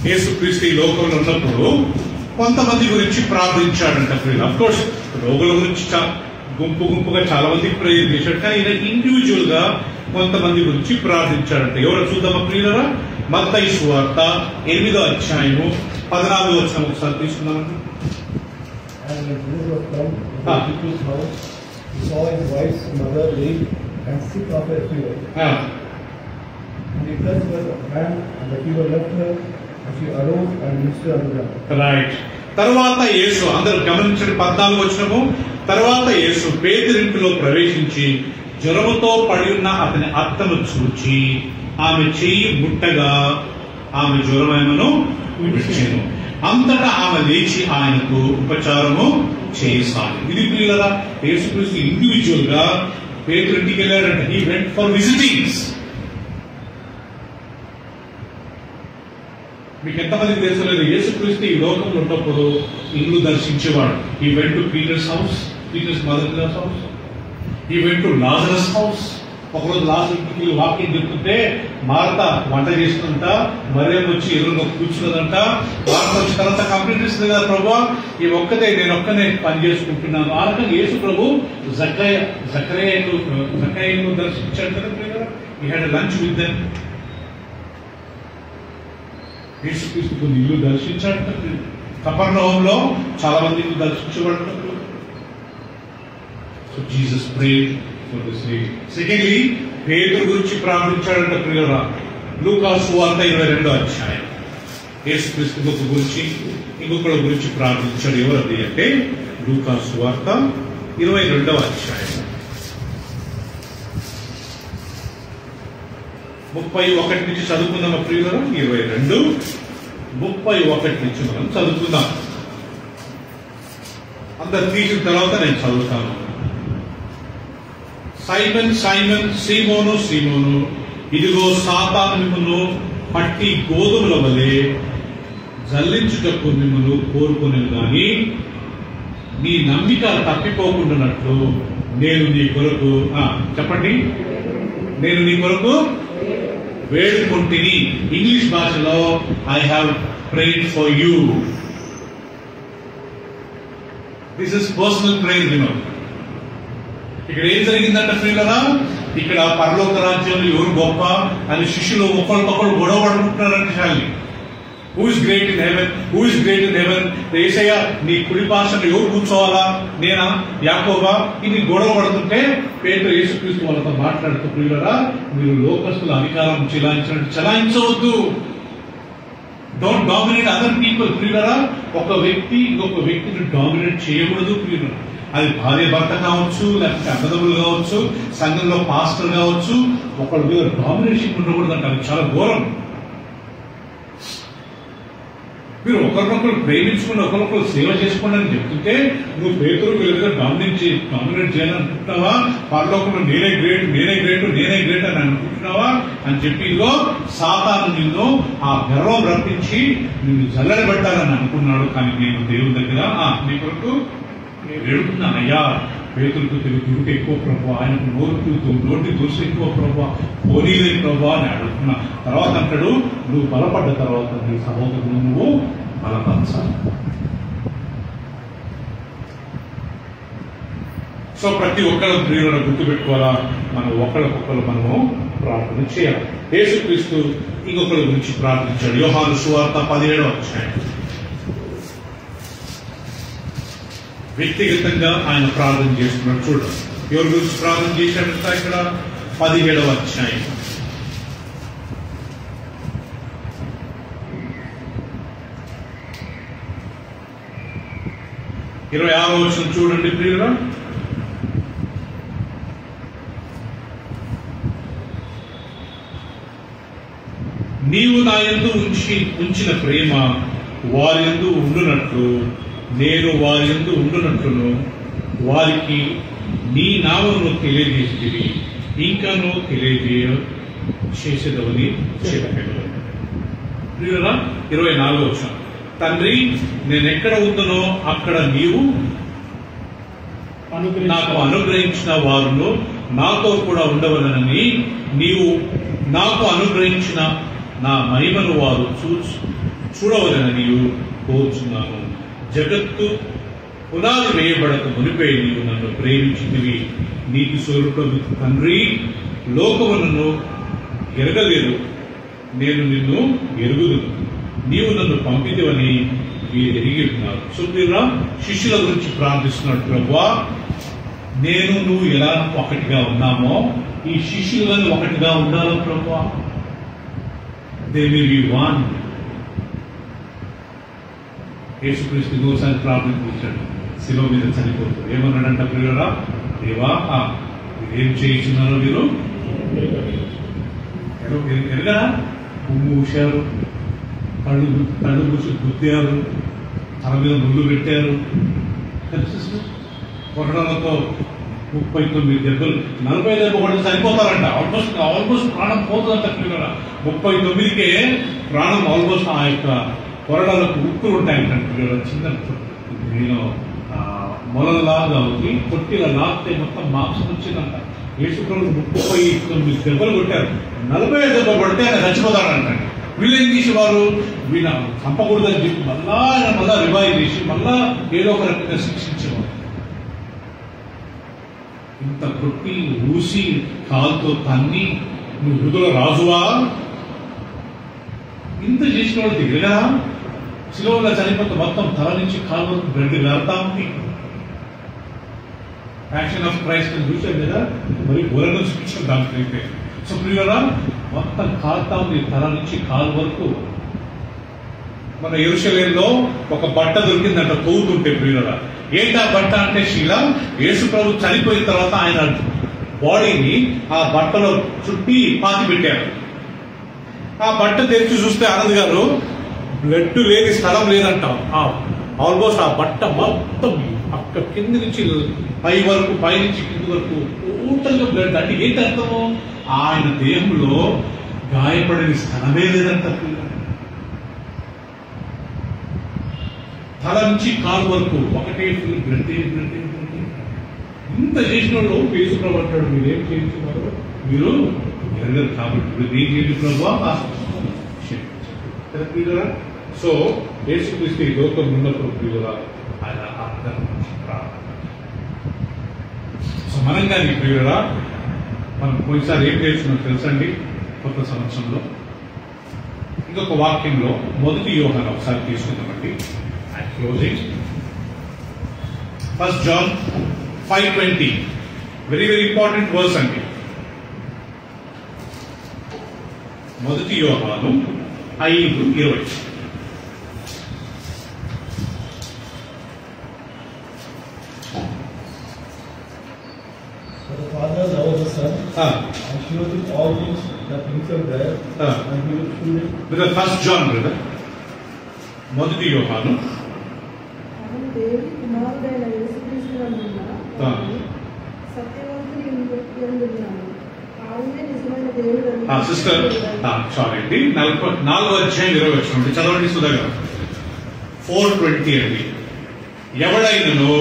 యేసుక్రీస్తు ఈ లోకంలో ఉన్నప్పుడు కొంతమంది గురించి ప్రార్థించాడంట ప్రియులు. అఫ్ కోర్స్ రోగుల గురించి గుంపుగా చాలా మంది ప్రేయర్ చేశాడు, కానీ ఈయన ఇండివిజువల్ గా కొంతమంది గురించి ప్రార్థించాడంట. ఎవరో చూద్దామా ప్రియులరా? మత్తయి సువార్త 8వ అధ్యాయము 14వ వచనం ఒకసారి తీసుకుందామండి. రైట్. తర్వాత యేసు, అందరూ గమనించండి 14వ వచనము. తర్వాత యేసు పేతురింటిలో ప్రవేశించి జ్వరముతో పడి ఉన్న అతని అత్తను చూచి ఆమె చెయ్యి ముట్టగా ఆమె జ్వరమేమను విడిచెను. అంతటా ఆమె లేచి ఆయనకు ఉపచారము చేయసాగింది. ఇది పిల్లల యేసుక్రీస్తు ఇండివిజువల్ గా పేతురింటికి వెళ్ళాడంటే హీ వెంట్ ఫర్ విజిటింగ్స్. మీకు ఎంతమందికి తెలుసలేదు, యేసుక్రీస్తు ఈ లోకంలో ఉన్నప్పుడు ఇల్లు దర్శించేవాడు. He went to Peter's house, Peter's mother in law's house. He went to Lazarus house. ఒకరోజు లాస్ట్ వీక్ వాకింగ్ చెప్తుంటే మార్త వంట చేస్తుంటా, మరేం వచ్చి ఎదురుగా కూర్చున్నదంట. మార్త వచ్చిన తర్వాత కంప్లీట్ ఇస్తుంది కదా ప్రభు, ఈ ఒక్కతే నేను ఒక్కనే పని చేసుకుంటున్నాను. ఆ రకంగా యేసు ప్రభు జకర్యాను దర్శించాడు కదా. ఈ హ్యాడ్ లంచ్ విత్ దెమ్. యేసుక్రీస్తు కొన్ని ఇల్లు దర్శించాడు. కపెర్నహూములో చాలా మంది ఇల్లు దర్శించబడ్డారు. So Jesus prayed for this లే. సెకండ్లీ, పేతురు గురించి ప్రార్థించాడంట ప్రియులారా. లూకా సువార్త 22వ అధ్యాయం. యేసుక్రీస్తు గురించి ఇంకొకళ్ళ గురించి ప్రార్థించాడు. ఎవరది అంటే లూకా సువార్త 22వ అధ్యాయం 31 నుంచి చదువుకుందాం ప్రియులారా. 22:31 నుంచి మనం చదువుకుందాం. అందరు తీసిన తర్వాత నేను చదువుతాను. సైమన్ సైమన్, సీమోను సీమోను, ఇదిగో సాతాను మిమ్మును పట్టి గోధుమల వలె జల్లించుటకు మిమ్మల్ని కోరుకునేది, కానీ నీ నమ్మిక తప్పిపోకుండానట్లు నేను నీ కొరకు చెప్పండి, నేను నీ కొరకు వేడుకుంటుని. ఇంగ్లీష్ భాషలో I have prayed for you. This is personal prayer. ఇక్కడ ఏం జరిగిందంటే ప్రియులారా, ఇక్కడ పరలోక రాజ్యంలో ఎవరు గొప్ప అని శిష్యులు ఒకరికొకరు గొడవ పడుకుంటున్నారంటే చాలి. Who is great in heaven, who is great in heaven. యేసయ్య నీ కుడి పార్శ్వలో ఎవరు కూర్చోవాలా, నేనా యాకోబా, ఇది గొడవ పడుతుంటే పేతురు యేసుక్రీస్తు వాళ్ళతో మాట్లాడుతూ, ప్రియులారా మీరు లోకస్తుల అధికారం చలాయించవద్దు. Don't dominate other people. ప్రియులారా ఒక వ్యక్తి ఇంకొక వ్యక్తిని డామినేట్ చేయకూడదు ప్రియులారా. అది భార్య భర్త కావచ్చు, లేకపోతే అన్నదమ్ములు కావచ్చు, సంఘంలో పాస్టర్ కావచ్చు. ఒకళ్ళ మీద డామినేషన్ ఉండకూడదు అంటే అది చాలా ఘోరం. మీరు ఒకరినొకరు ప్రేమించుకుని ఒకరినొకరు సేవ చేసుకోండి అని చెప్తుంటే నువ్వు పేతురు వీళ్ళ డామినేట్ చేయాలనుకుంటున్నావా? పరలోకంలో నేనే గ్రేట్ అని అనుకుంటున్నావా అని చెప్పి ఇదిగో సాతాను నిన్ను ఆ గర్వం రప్పించి నిన్ను జల్లడబెట్టాలని అనుకున్నాడు. కానీ నేను దేవుని దగ్గర నీ కొరకు వేడుకున్నాను, అయ్యా పేతులకు తెలుగు ఎక్కువ ప్రభావ, ఆయనకు నోటి దురుసు ఎక్కువ ప్రభావ, పోనీలే ప్రభావ అని అడుగుతున్నా. తర్వాత అంటాడు, నువ్వు బలపడ్డ తర్వాత నీ సహోదరులు నువ్వు బలపరచాలి. సో ప్రతి ఒక్కరు ప్రియులను గుర్తుపెట్టుకోవాలా, మనం ఒకరికొకరు మనము ప్రార్థన చేయాలి. యేసుక్రీస్తు ఇంకొకరి గురించి ప్రార్థించాడు. యోహాను సువార్త 17వ అధ్యాయం. వ్యక్తిగతంగా ఆయన ప్రార్థన చేస్తున్నాడు. చూడండి ఎవరి గురించి ప్రార్థన చేశాడంట ఇక్కడ 17వ అధ్యాయం 26వ వచనం చూడండి ప్రియురా. నీవు నా యందు ఉంచిన ప్రేమ వారి యందు ఉండునట్లు నేను వారి యందు ఉండునట్లును వారికి నీ నామమును తెలియజేసితివి, ఇంకాను తెలియజేసేదవని చెప్పాను. 24వ వచనం. తండ్రి నేనెక్కడ ఉందనో అక్కడ నీవు నాకు అనుగ్రహించిన వారును నాతో కూడా ఉండవలనని నీవు నాకు అనుగ్రహించిన నా మహిమను వారు చూడవలనని కోరుచున్నాను. జగత్తు పునాది వేయబడక మునిపే నీవు నన్ను ప్రేమించినవి. నీతి స్వరూపము తండ్రి, లోకము నన్ను ఎరగలేదు, నేను నిన్ను ఎరుగుదును. నీవు నన్ను పంపితివని మీరు ఎరిగి ఉన్నారు. సో మీరు శిష్యుల గురించి ప్రార్థిస్తున్నాడు. ప్రభువా నేను నువ్వు ఎలా ఒకటిగా ఉన్నామో ఈ శిష్యులను ఒకటిగా ఉండాలి ప్రభువా. They will be one. యేసుక్రీస్తు ఇంకోసారి ప్రార్థించాడు శిలువ మీద చనిపోతూ. ఏమన్నాడంట ప్రియులారా, దేవా ఏం చేయించున్నారో మీరు ఎరగా. ఉమ్ము ఊశారు, కళ్ళు మూసి గుద్దారు, తల మీద ముళ్ళు పెట్టారు, కొట్టడంతో 39 దెబ్బలు, 40 దెబ్బ కొట్టి చనిపోతారంట. ఆల్మోస్ట్ ప్రాణం పోతుందంట పిల్లల. 39కే ప్రాణం ఆల్మోస్ట్ ఆ యొక్క కొరడాలకు ఉక్కులు ఉంటాయంట పిల్లల. చిన్న నేను మొలలాగా అవుతుంది, కొట్టిలా లాగితే మొత్తం మాంసం వచ్చిందంట. యేసుప్రభు 39 దెబ్బలు కొట్టారు. 40 దెబ్బ కొడితే ఆయన చచ్చిపోతాడంటాడు. వీళ్ళేం చేసేవారు, వీళ్ళ చంపకూడదని చెప్పి మళ్ళా రివైవ్ చేసి మళ్ళా ఏదో ఒక రకంగా శిక్షించేవారు. ఇంత కొట్టి ఊసి కాలుతో తన్ని నువ్వు యూదుల రాజువా, ఇంత చేసిన వాళ్ళు దిగరా? శిలువలో చనిపోతే మొత్తం తల నుంచి కాలు వరకు బ్లడ్ వెళ్తా ఉంది. ప్యాషన్ ఆఫ్ క్రైస్ట్ అని చూసాం కదా, మరి ఘోరంగా చూపించాం దానికైతే. సో ప్రియులరా, మొత్తం కాలుతా ఉంది తల నుంచి కాలు వరకు. మన యెరూషలేములో ఒక బట్ట దొరికిందంట తోగుతుంటే. ప్రియులరా, ఏంటి ఆ బట్ట అంటే శీల యేసు ప్రభు చనిపోయిన తర్వాత ఆయన బాడీని ఆ బట్టలో చుట్టి పాతి పెట్టారు. ఆ బట్ట తెరిచి చూస్తే ఆనంద్ గారు బ్లడ్ లేని స్థలం లేదంటాం. ఆల్మోస్ట్ ఆ బట్ట మొత్తం అక్కడ కింది నుంచి పై వరకు, పై నుంచి కింది వరకు టోటల్గా బ్లడ్. అంటే ఏంటి అర్థము, ఆయన దేహంలో గాయపడని స్థలమే లేదంట. తల నుంచి కాలు వరకు ఒకటే ఫుల్ బ్లడ్. ఇంత చేసిన వాళ్ళు యేసు ప్రభు అంటాడు, మీరేం చేయించున్నారు, మీరు ఎరగరు కాబట్టి మీరు ఏం చేయండి ప్రభు. సో యేసుక్రీస్తు ఈ లోకం ఉన్నప్పుడు ప్రియులా ఆయన అర్థం. సో మనం కానీ ప్రియులా మనం కొన్నిసారి ఏం చేస్తున్నాం తెలుసండి, కొత్త సంవత్సరంలో ఇంకొక వాక్యంలో 1 యోహాను ఒకసారి తీసుకుందామండి. Closing 1 John 5:20, very very important verse అండి. 1 యోహాను 5:20. The Father loves the Son and shows him all things that himself there, and he will show him. Brother, 1 John, brother. 1 యోహాను. దేవుని కుమారుడైన యేసుక్రీస్తు నందున్న సత్యవంతుని యందున్నాను. ఆయనే నిజమైన దేవుడు. సిస్టర్ సారీ అండి, 4:20 చదవండి సుధా గారు. 4:20 అండి. ఎవడైనను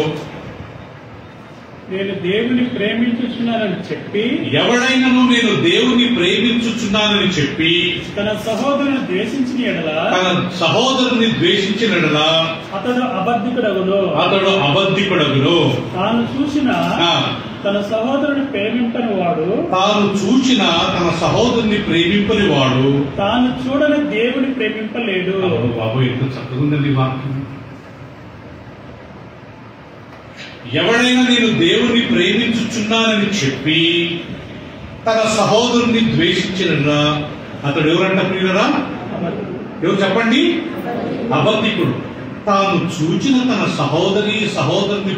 నేను దేవుని ప్రేమించుచున్నానని చెప్పి, ఎవడైనను నేను దేవుని ప్రేమించుచున్నానని చెప్పి తన సహోదరుని ద్వేషించిన ఎడల, తన సహోదరుని ద్వేషించిన ఎడల అతడు అబద్ధికుడగును. తాను చూసిన తన సహోదరుని ప్రేమింపని వాడు, తాను చూచిన తన సహోదరుని ప్రేమింపని వాడు తాను చూడని దేవుని ప్రేమింపలేడు. బాబు ఎంత చక్కగా ఉందండి వాక్యం. ఎవడైనా నేను దేవుని ప్రేమించుచున్నానని చెప్పి తన సహోదరుని ద్వేషించిన అతడు ఎవరంట ప్రియులరా? ఎవరు చెప్పండి? అబద్ధికుడు. తాను చూచిన తన సహోదరుని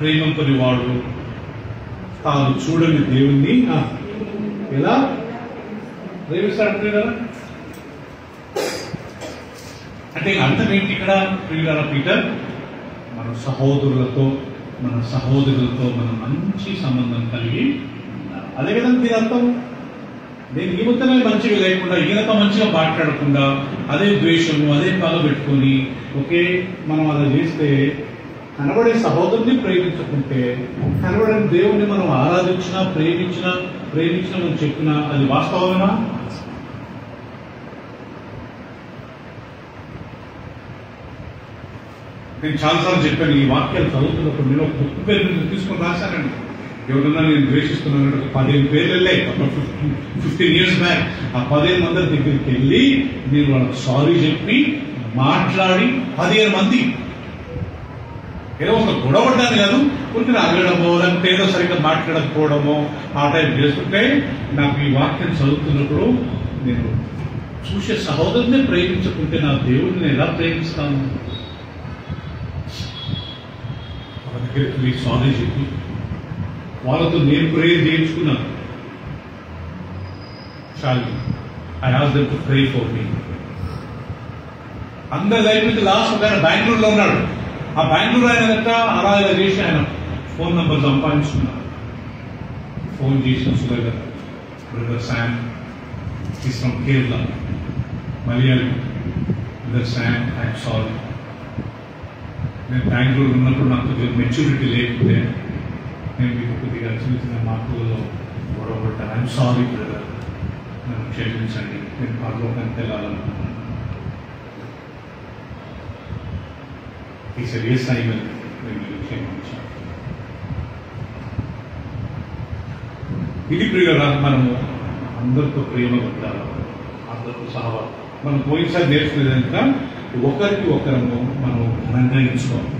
ప్రేమింపని వాడు తాను చూడని దేవుణ్ణి ఎలా ప్రేమిస్తాడు ప్రియులరా? అంటే అర్థం ఏంటి ఇక్కడ ప్రియులరా? పీటర్, మన సహోదరులతో మనం మంచి సంబంధం కలిగి ఉండాలి. అదే విధంగా దీని అర్థం, నేను ఈ ముద్దనే మంచిగా లేకుండా ఈయనతో మంచిగా మాట్లాడకుండా అదే ద్వేషము అదే పాలు పెట్టుకొని మనం అలా చేస్తే కనబడే సహోదరుని ప్రేమించుకుంటే కనబడని దేవుణ్ణి మనం ఆరాధించినా ప్రేమించినా మనం చెప్పినా అది వాస్తవమేనా? నేను చాలాసార్లు చెప్పాను, ఈ వాక్యాలు చదువుతున్నప్పుడు నేను ఒక బుక్ పేరు తీసుకొని రాశానండి. ఎవరన్నా నేను ద్వేషిస్తున్నాను 15 పేర్లు వెళ్ళాయి 15 years బ్యాక్. ఆ 15 మంది దగ్గరికి వెళ్ళి నేను వాళ్ళకి సారీ చెప్పి మాట్లాడి 15 మంది ఏదో ఒక గొడవడ్డాను కాదు, కొంచెం అడగడమో లేకపోతే ఏదో సరిగ్గా మాట్లాడకపోవడమో ఆ టైం చేస్తుంటే నాకు ఈ వాక్యం చదువుతున్నప్పుడు నేను చూసే సహోదరుని ప్రేమించుకుంటే నా దేవుడిని ఎలా ప్రేమిస్తాను? వాళ్ళ దగ్గరికి సారీ చెప్పి వాళ్ళతో నేను ప్రేయర్ చేయించుకున్నాను. చాలు, I asked them to pray for me. అందరి అయిపోయింది. లాస్ట్ ఒక ఆయన బెంగళూరులో ఉన్నాడు. ఆ బెంగళూరు ఆయన దగ్గర అలా ఇలా చేసి ఆయన ఫోన్ నెంబర్ సంపాదించుకున్నాడు. ఫోన్ చేసిన సుధర్ brother Sam is from Kerala, Malayali. Brother Sam, I'm sorry, నేను బెంగళూరు ఉన్నప్పుడు నాకు మెచ్యూరిటీ లేకపోతే నేను మీకు కొద్దిగా చిన్న చిన్న మాటలలో గొడవపడ్డాను. ఐఎమ్ సారీ బ్రదర్, నన్ను క్షమించండి, నేను పరలోకానికి వెళ్ళాలనుకున్నాను. ఈ సీరియస్ అయిన నేను క్షమించాను. ఇది ప్రియులరా, మనము అందరితో ప్రేమగా ఉండాలి, అందరితో సహవాసం. మనం పోయినసారి నేర్చుకునేదంతా ఒకరికి ఒకరము మనం ఘనంగా ఎంచుకోవాలి.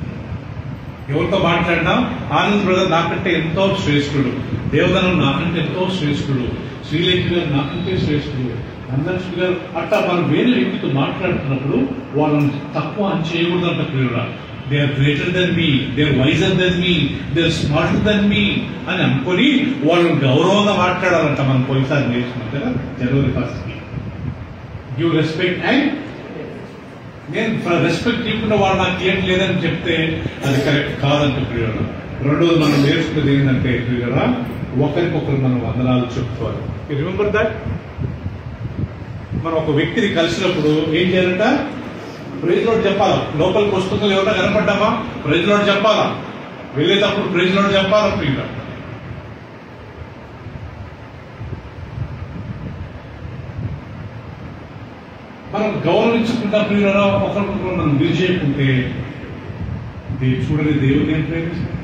ఎవరితో మాట్లాడినా ఆనంద్ బ్రదర్ నాకంటే ఎంతో శ్రేష్ఠుడు, దేవదనం నాకంటే ఎంతో శ్రేష్ఠుడు, శ్రీలేఖి గారు నాకంటే శ్రేష్ఠుడు, నందలక్ష్మి గారు, అట్లా మనం వేరే వ్యక్తితో మాట్లాడుతున్నప్పుడు వాళ్ళని తక్కువ అని చేయకూడదంట ప్రియులరా. They are greater than me, they are wiser than me, they are smarter than me అని అనుకొని వాళ్ళని గౌరవంగా మాట్లాడాలంట. మనం పోయినసారి నేర్చుకున్నాం కదా January 1st. Give respect. And నేను రెస్పెక్ట్ ఇవ్వకుండా వాళ్ళు నాకు ఏం లేదని చెప్తే అది కరెక్ట్ కాదంట ప్రియులరా. రెండోది మనం నేర్చుకున్నది ఏంటంటే ప్రియులరా, ఒకరికొకరు మనం వందనాలు చెప్పుకోవాలి. You remember that? మనం ఒక వ్యక్తిని కలిసినప్పుడు ఏం చేయాలంట? ప్రైజ్ లార్డ్ చెప్పాలా. లోపలికి వస్తుందో ఎవరైనా కనపడ్డామా ప్రైజ్ లార్డ్ చెప్పాలా, వెళ్ళేటప్పుడు ప్రైజ్ లార్డ్ చెప్పాలా ప్రియులరా. మనం గౌరవించకుండా ప్రియులరా ఒకరికొకరు మనం బిల్ చేయకుంటే చూడని దేవుడు నేను ప్రేమిస్తాను.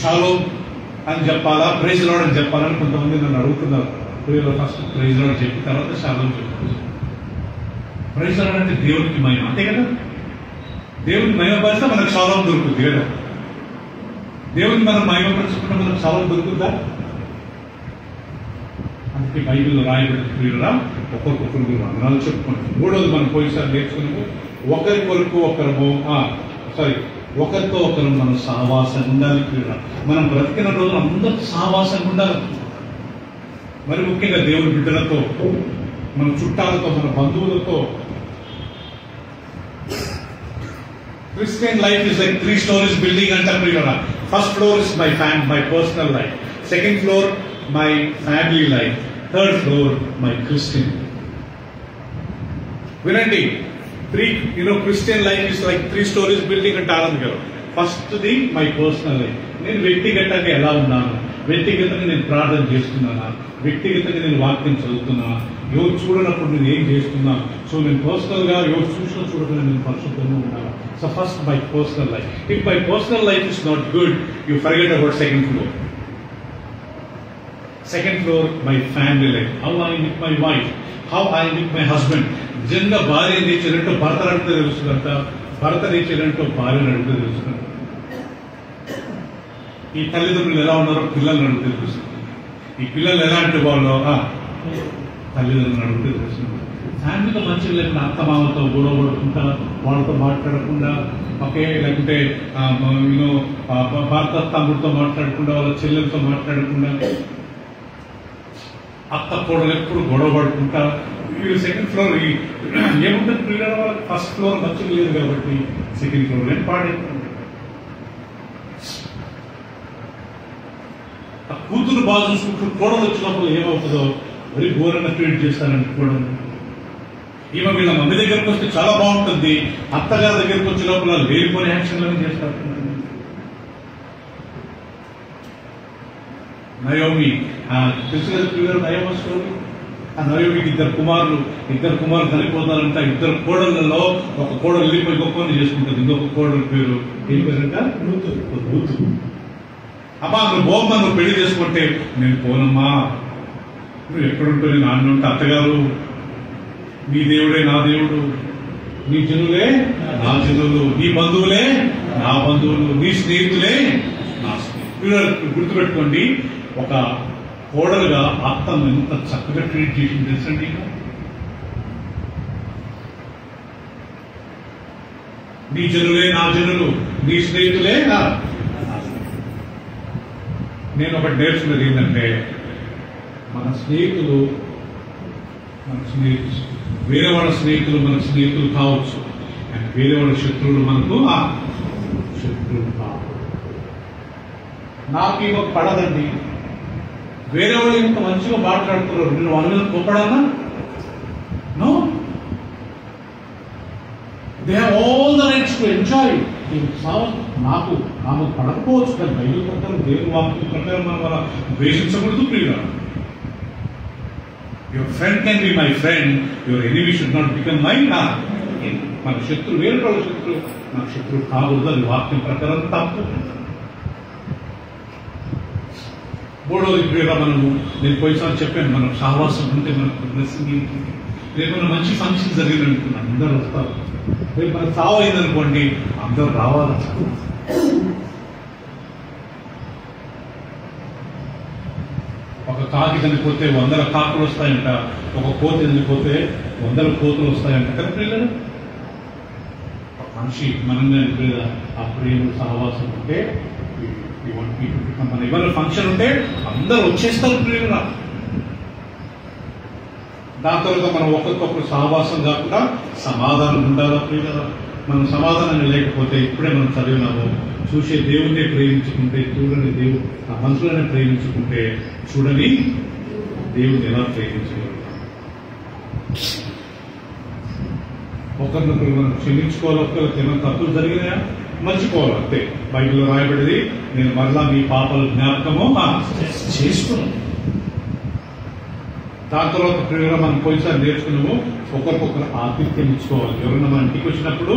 షాలోమ్ అని చెప్పాలా, ప్రైజ్ లార్డ్ అని చెప్పాలని కొంతమంది నన్ను అడుగుతున్నారు. ప్రియులరా, ఫస్ట్ ప్రైజ్ లార్డ్ చెప్పి తర్వాత షాలోమ్ చెప్పాలి. ప్రైజ్ లార్డ్ అంటే దేవుడికి మహిమ, అంతే కదా. దేవుడిని మహిమపరిస్తే మనకు షాలోమ్ దొరుకుతుంది కదా. దేవుడిని మనం మహిమపరచుకుంటే మనకు షాలోమ్ దొరుకుతుందా? అందుకే బైబిల్లో రాయబడిన ప్రియులరా, ఒకరికొకరు వందనాలు చెప్పుకోండి. మూడోది మనం పోయినసారి నేర్చుకున్నాము, ఒకరికొరకు ఒకరము ఒకరితో ఒకరు మనం సహవాసంగా ఉండాలి ప్రియులరా. మనం బ్రతికిన రోజులు అందరితో సహవాసంగా ఉండాలి. మరి ముఖ్యంగా దేవుని బిడ్డలతో, మన చుట్టాలతో, మన బంధువులతో. Christian life is like 3 stories building అంట ప్రియులరా. First floor is my personal life, second floor my family life, third floor my Christian. వినండి, Christian life is like 3 stories building అంటే ఆనంద్ గారు. First the my personal life. నేను వ్యక్తిగతంగా ఎలా ఉన్నాను, వ్యక్తిగతంగా నేను ప్రార్థన చేస్తున్నానా, వ్యక్తిగతంగా నేను వాక్యం చదువుతున్నా, ఎవరు చూడనప్పుడు నేను ఏం చేస్తున్నా. సో నేను పర్సనల్ గా ఎవరు చూసినా చూడకుండా నేను పరిశుద్ధంగా ఉండాలి. So first my personal life. If my personal life is not good, you forget about second floor. Second floor, my family life. How I meet my wife, how I meet my husband. నిజంగా భార్య nature ఏంటో భర్త అడిగితే తెలుస్తుందంట, భర్త nature ఏంటో భార్యను అడిగితే తెలుస్తుందంట. ఈ తల్లిదండ్రులు ఎలా ఉన్నారో పిల్లల్ని అడిగితే తెలుస్తుంది. ఈ పిల్లలు ఎలాంటి వాళ్ళు తల్లిదండ్రులను అడిగితే తెలుస్తుంది. ఫ్యామిలీతో మంచిగా లేకుండా అత్తమామతో గొడవ పడుకుంటా, వాళ్ళతో మాట్లాడకుండా, ఓకే, లేకుంటే భర్త తమ్ముడితో మాట్లాడకుండా, వాళ్ళ చెల్లెలతో మాట్లాడకుండా, అత్త కోడలు ఎప్పుడు గొడవ పడుకుంటా. వీళ్ళు సెకండ్ ఫ్లోర్ ఏముంటుంది పిల్లల వాళ్ళకి ఫస్ట్ ఫ్లోర్ మంచిగా లేదు కాబట్టి సెకండ్ ఫ్లోర్ నేను పాడైపోయింది. ఆ కూతురు బాగా చూసుకుంటూ కోడలు వచ్చినప్పుడు ఏమవుతుందో మరి ఘోరంగా ట్రీట్ చేస్తారనుకోవడం. ఈమె వీళ్ళ మమ్మీ దగ్గరకు వస్తే చాలా బాగుంటుంది, అత్తగారి దగ్గరకు వచ్చినప్పుడు లేనిపోయిన యాక్షన్లను చేస్తారు. నయోమి తెలుసు కదా ప్రియులు, నయోమి స్టోరీ. ఆ నయోమికి ఇద్దరు కుమారులు చనిపోతారంట. ఇద్దరు కోడళ్లలో ఒక కోడలు వెళ్ళిపోయి ఇంకొకరిని చేసుకుంటుంది. ఇంకొక కోడల పేరు ఏం పేరంట? రూతు. అమ్మా నువ్వు బోమ్మ, నువ్వు పెళ్లి చేసుకుంటే నేను పోనమ్మా, నువ్వు ఎక్కడుంటో నేను అన్నుంటే అత్తగారు, నీ దేవుడే నా దేవుడు, నీ జనులే నా జనులు, నీ బంధువులే నా బంధువులు, నీ స్నేహితులే నా స్నేహితులు. గుర్తుపెట్టుకోండి, ఒక కోడలుగా అత్తను ఎంత చక్కగా ట్రీట్ చేసింది తెలుసండి. నీ జనులే నా జనులు, నీ స్నేహితులే నా. నేను ఒకటి నేర్చుకున్నది ఏంటంటే, మన స్నేహితులు వేరే వాళ్ళ స్నేహితులు మనకు స్నేహితులు కావచ్చు, అండ్ వేరే వాళ్ళ శత్రువులు మనకు శత్రువులు కావచ్చు. నాకు ఇవ్వ పడదండి, వేరే వాళ్ళు ఇంత మంచిగా మాట్లాడుతున్నారు, నేను వాళ్ళ మీద కోపడానా? No, they have all the rights to enjoy నాకు ఆమె పడకపోవచ్చు, కానీ బైబిల్ ప్రకారం దేవుని వాక్యం ప్రకారం మనం అలా ద్వేషించకూడదు ప్రియుల. Your friend can be my friend, your enemy should not become my enemy. మన శత్రువు వేరే వాళ్ళ శత్రువు నాకు శత్రువు కాకూడదు, అది వాక్యం ప్రకారం తప్పు. మూడవది ప్రియుల, మనము నేను పోయిసారి చెప్పాను, మనం సహవాసం ఉంటే మనకు బ్లెస్సింగ్ ఏంటి. రేపు మన మంచి ఫంక్షన్ జరిగిందనుకున్నాను, అందరూ వస్తారు. రేపు మనకు సావైందనుకోండి, అందరూ రావాలి. ఒక కాకి చనిపోతే 100 కాకులు వస్తాయంట, ఒక కోతి చనిపోతే 100 కోతులు వస్తాయంట కదా పిల్లలు. ఒక మనిషి మనంగా లేదా ఆ ప్రేమ సహవాసం ఉంటే మన ఇవాళ ఫంక్షన్ ఉంటే అందరూ వచ్చేస్తారు ప్రియుల. దాని తర్వాత మనం ఒకరికొకరు సహవాసం కాకుండా సమాధానం ఉండాలా ప్రియుల. మనం సమాధానం లేకపోతే ఇప్పుడే మనం చదివినాము, చూసే దేవుణ్ణి ప్రేమించుకుంటే చూడని దేవుడు ఆ మనుషులని ప్రేమించుకుంటే చూడని దేవుడిని ఎలా ప్రేమించగలరు. ఒకరినొకరు మనం క్షమించుకోవాలి. ఒక్కరికి ఏమైనా తప్పులు జరిగినాయా మర్చిపోవాలి అంతే. బైబిల్లో రాయబడింది, నేను మరలా మీ పాపాల జ్ఞాపకము చేసుకున్నాను. దాని తర్వాత ప్రియుల మనం పోయిసారి నేర్చుకున్నాము, ఒకరికొకరు ఆతిథ్యం ఇచ్చుకోవాలి. ఎవరైనా మన ఇంటికి వచ్చినప్పుడు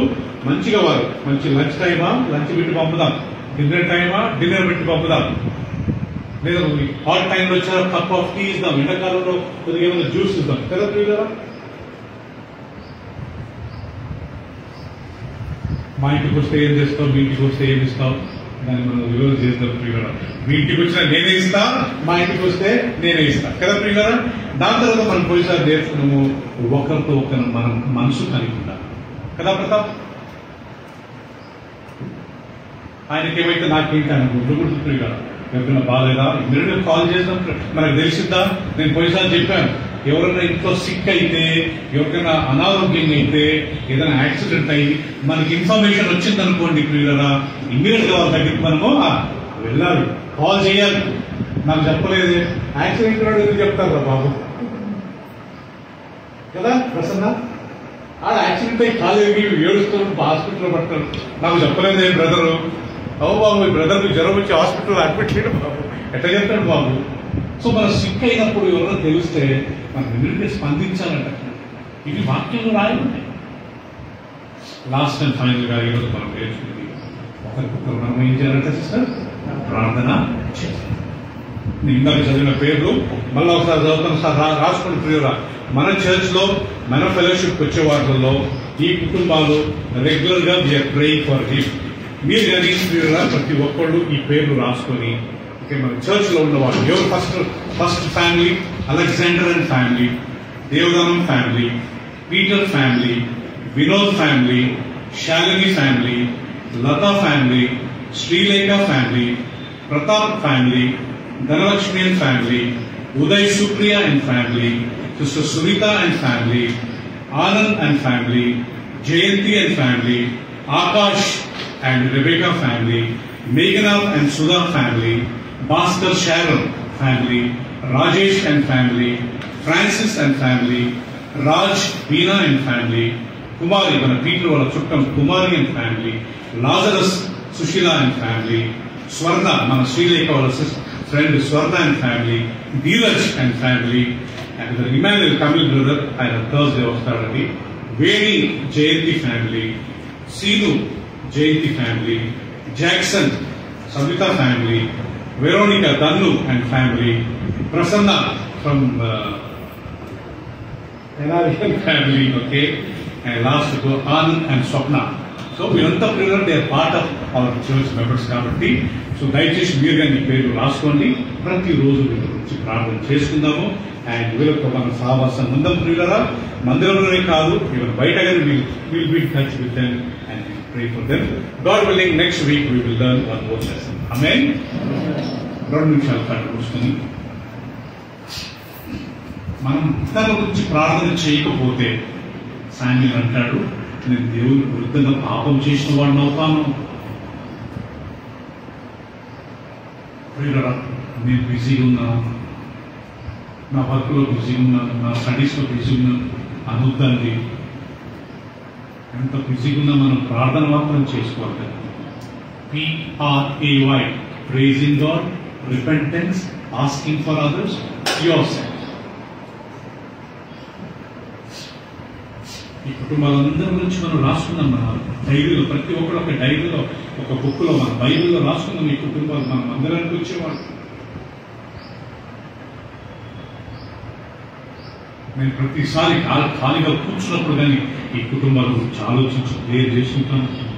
మంచిగా వారు మంచి లంచ్ టైమా లంచ్ పెట్టి పంపుదాం, డిన్నర్ టైమా డిన్నర్ పెట్టి పంపుదాం, లేదా హాట్ టైంలో వచ్చారా కప్ ఆఫ్ టీ ఇద్దాం, ఎండాకాలంలో కొద్దిగా ఏమైనా జ్యూస్ ఇద్దాం కదా ప్రియుల. మా ఇంటికి వస్తే ఏం చేస్తావు, మీ ఇంటికి వస్తే ఏం ఇస్తావు, దాన్ని మనం విలువ చేస్తాం ప్రియుల. మీ ఇంటికి వచ్చినా నేనే ఇస్తా, మా ఇంటికి వస్తే నేనే ఇస్తా కదా ప్రియుల. దాని తర్వాత మనం పోయిసారి నేర్చుకున్నాము, ఒకరితో ఒకరు మనం మనసు కలిగి ఉండాలి కదా ప్రతాప్. ఆయనకి ఏమైతే నాకేంటి ఆయన గుర్తుకుంటుంది ప్రియుల. ఎవరైనా బాగాలేదా ఇమ్మీడియట్గా కాల్ చేద్దాం, మనకు తెలిసిద్దా. నేను పోయిసారి చెప్పాను, ఎవరైనా ఇంట్లో సిక్ అయితే, ఎవరికైనా అనారోగ్యం అయితే, ఏదైనా యాక్సిడెంట్ అయ్యి మనకి ఇన్ఫర్మేషన్ వచ్చింది అనుకోండి ప్రియులరా, ఇమ్మీడియట్ గా వాళ్ళ దగ్గరికి మనము వెళ్ళాలి, కాల్ చేయాలి. నాకు చెప్పలేదే యాక్సిడెంట్ వాడు ఎందుకు చెప్తారా బాబు కదా ప్రసన్న. ఆ యాక్సిడెంట్ అయ్యి కాలేజీ ఏడుస్తాడు, హాస్పిటల్లో పడతాడు, నాకు చెప్పలేదే బ్రదరు. అవు బాబు ఈ బ్రదర్కి జ్వరం వచ్చి హాస్పిటల్లో అడ్మిట్ చేయడం బాబు, ఎట్లా చెప్తాడు బాబు. సో మనం సిక్ అయినప్పుడు ఎవరైనా తెలిస్తే మనం ఇమ్మీడియట్గా స్పందించాలంట. ఇవి వాక్యంలో రాయి ఉంటాయి. లాస్ట్ అండ్ ఫైనల్ గా ఈరోజు మనం నేర్చుకుంది, ఒకరికొకరు మనం ఏం చేయాలంటే సిస్టర్ ప్రార్థన చేయాలి. ఇందాక చదివిన పేర్లు మళ్ళీ ఒకసారి చదువుతాను సార్, రాసుకోండి ప్రియురా. మన చర్చ్ లో మన ఫెలోషిప్ వచ్చే వాటిల్లో ఈ కుటుంబాలు రెగ్యులర్ గా వీఆర్ ప్రేయింగ్ ఫర్ హిమ్. మీరు కానీ ప్రియురా ప్రతి ఒక్కళ్ళు ఈ పేర్లు రాసుకొని, ఓకే మన చర్చ్ లో ఉన్న వాళ్ళు ఎవరు first family Alexander and family, Devadanam family, Peter family, Vinod family, Shalini family, Latha family, Srilekha family, Pratap family, Dhanalakshmi and family, Uday Supriya and family, sister Sunitha and family, Anand and family, Jayanthi and family, Akash and Rebecca family, Meghanath and Sudha family, Bhaskar Sharon family, Rajesh and family, Francis and family, Raj Beena and family, Kumari మన Peter వాళ్ళ చుట్టం Kumari and family, Lazarus Susheela and family, Swarna మన శ్రీలేఖ వాళ్ళ friend Swarna and family, Dheeraj and family, and Emmanuel Tamil brother ఆయన Thursday వస్తాడండి, Veni Jayanthi family, Seenu Jayanthi family, Jackson Savitha family, Veronica Dhannu and family, Prasanna from family, okay, and last Anand and Swapna. So వీరంతా ప్రియులు they are part of our church members కాబట్టి, so దయచేసి మీరు కానీ పేరు రాసుకోండి, ప్రతిరోజు వీళ్ళ గురించి ప్రార్థన చేసుకుందాము. అండ్ వీళ్ళతో మన సహవాసం ఉందాం ప్రియులరా. మందిరంలోనే కాదు, వీళ్ళు బయట కానీ will be touch with them and pray for them. God willing, next week we will learn one more lesson. Amen. 2 నిమిషాలు కళ్ళు కూర్చొని మనం ఇతరుల గురించి ప్రార్థన చేయకపోతే శామ్యూయల్ అంటాడు, నేను దేవుని విరుద్ధంగా పాపం చేసిన వాడిని అవుతాను. నేను బిజీగా ఉన్నాను, నా వర్క్లో బిజీ ఉన్నాను, నా స్టడీస్లో బిజీ ఉన్నాను అనొద్దండి. ఎంత బిజీగా ఉన్నా మనం ప్రార్థన మాత్రం చేసుకోవాలి కదా. PRAY, praising God, repentance, asking for others, yourself. ఈ కుటుంబాలందరి గురించి మనం రాసుకున్నాం. మన డైరీలో ప్రతి ఒక్కరు ఒక డైరీలో ఒక బుక్లో మన బైబిల్లో రాసుకున్నాం. ఈ కుటుంబాలు మనం అందరానికి వచ్చేవాళ్ళు. నేను ప్రతిసారి ఖాళీగా కూర్చున్నప్పుడు కానీ ఈ కుటుంబాల గురించి ఆలోచించి ప్రేయర్ చేసుకుంటాను.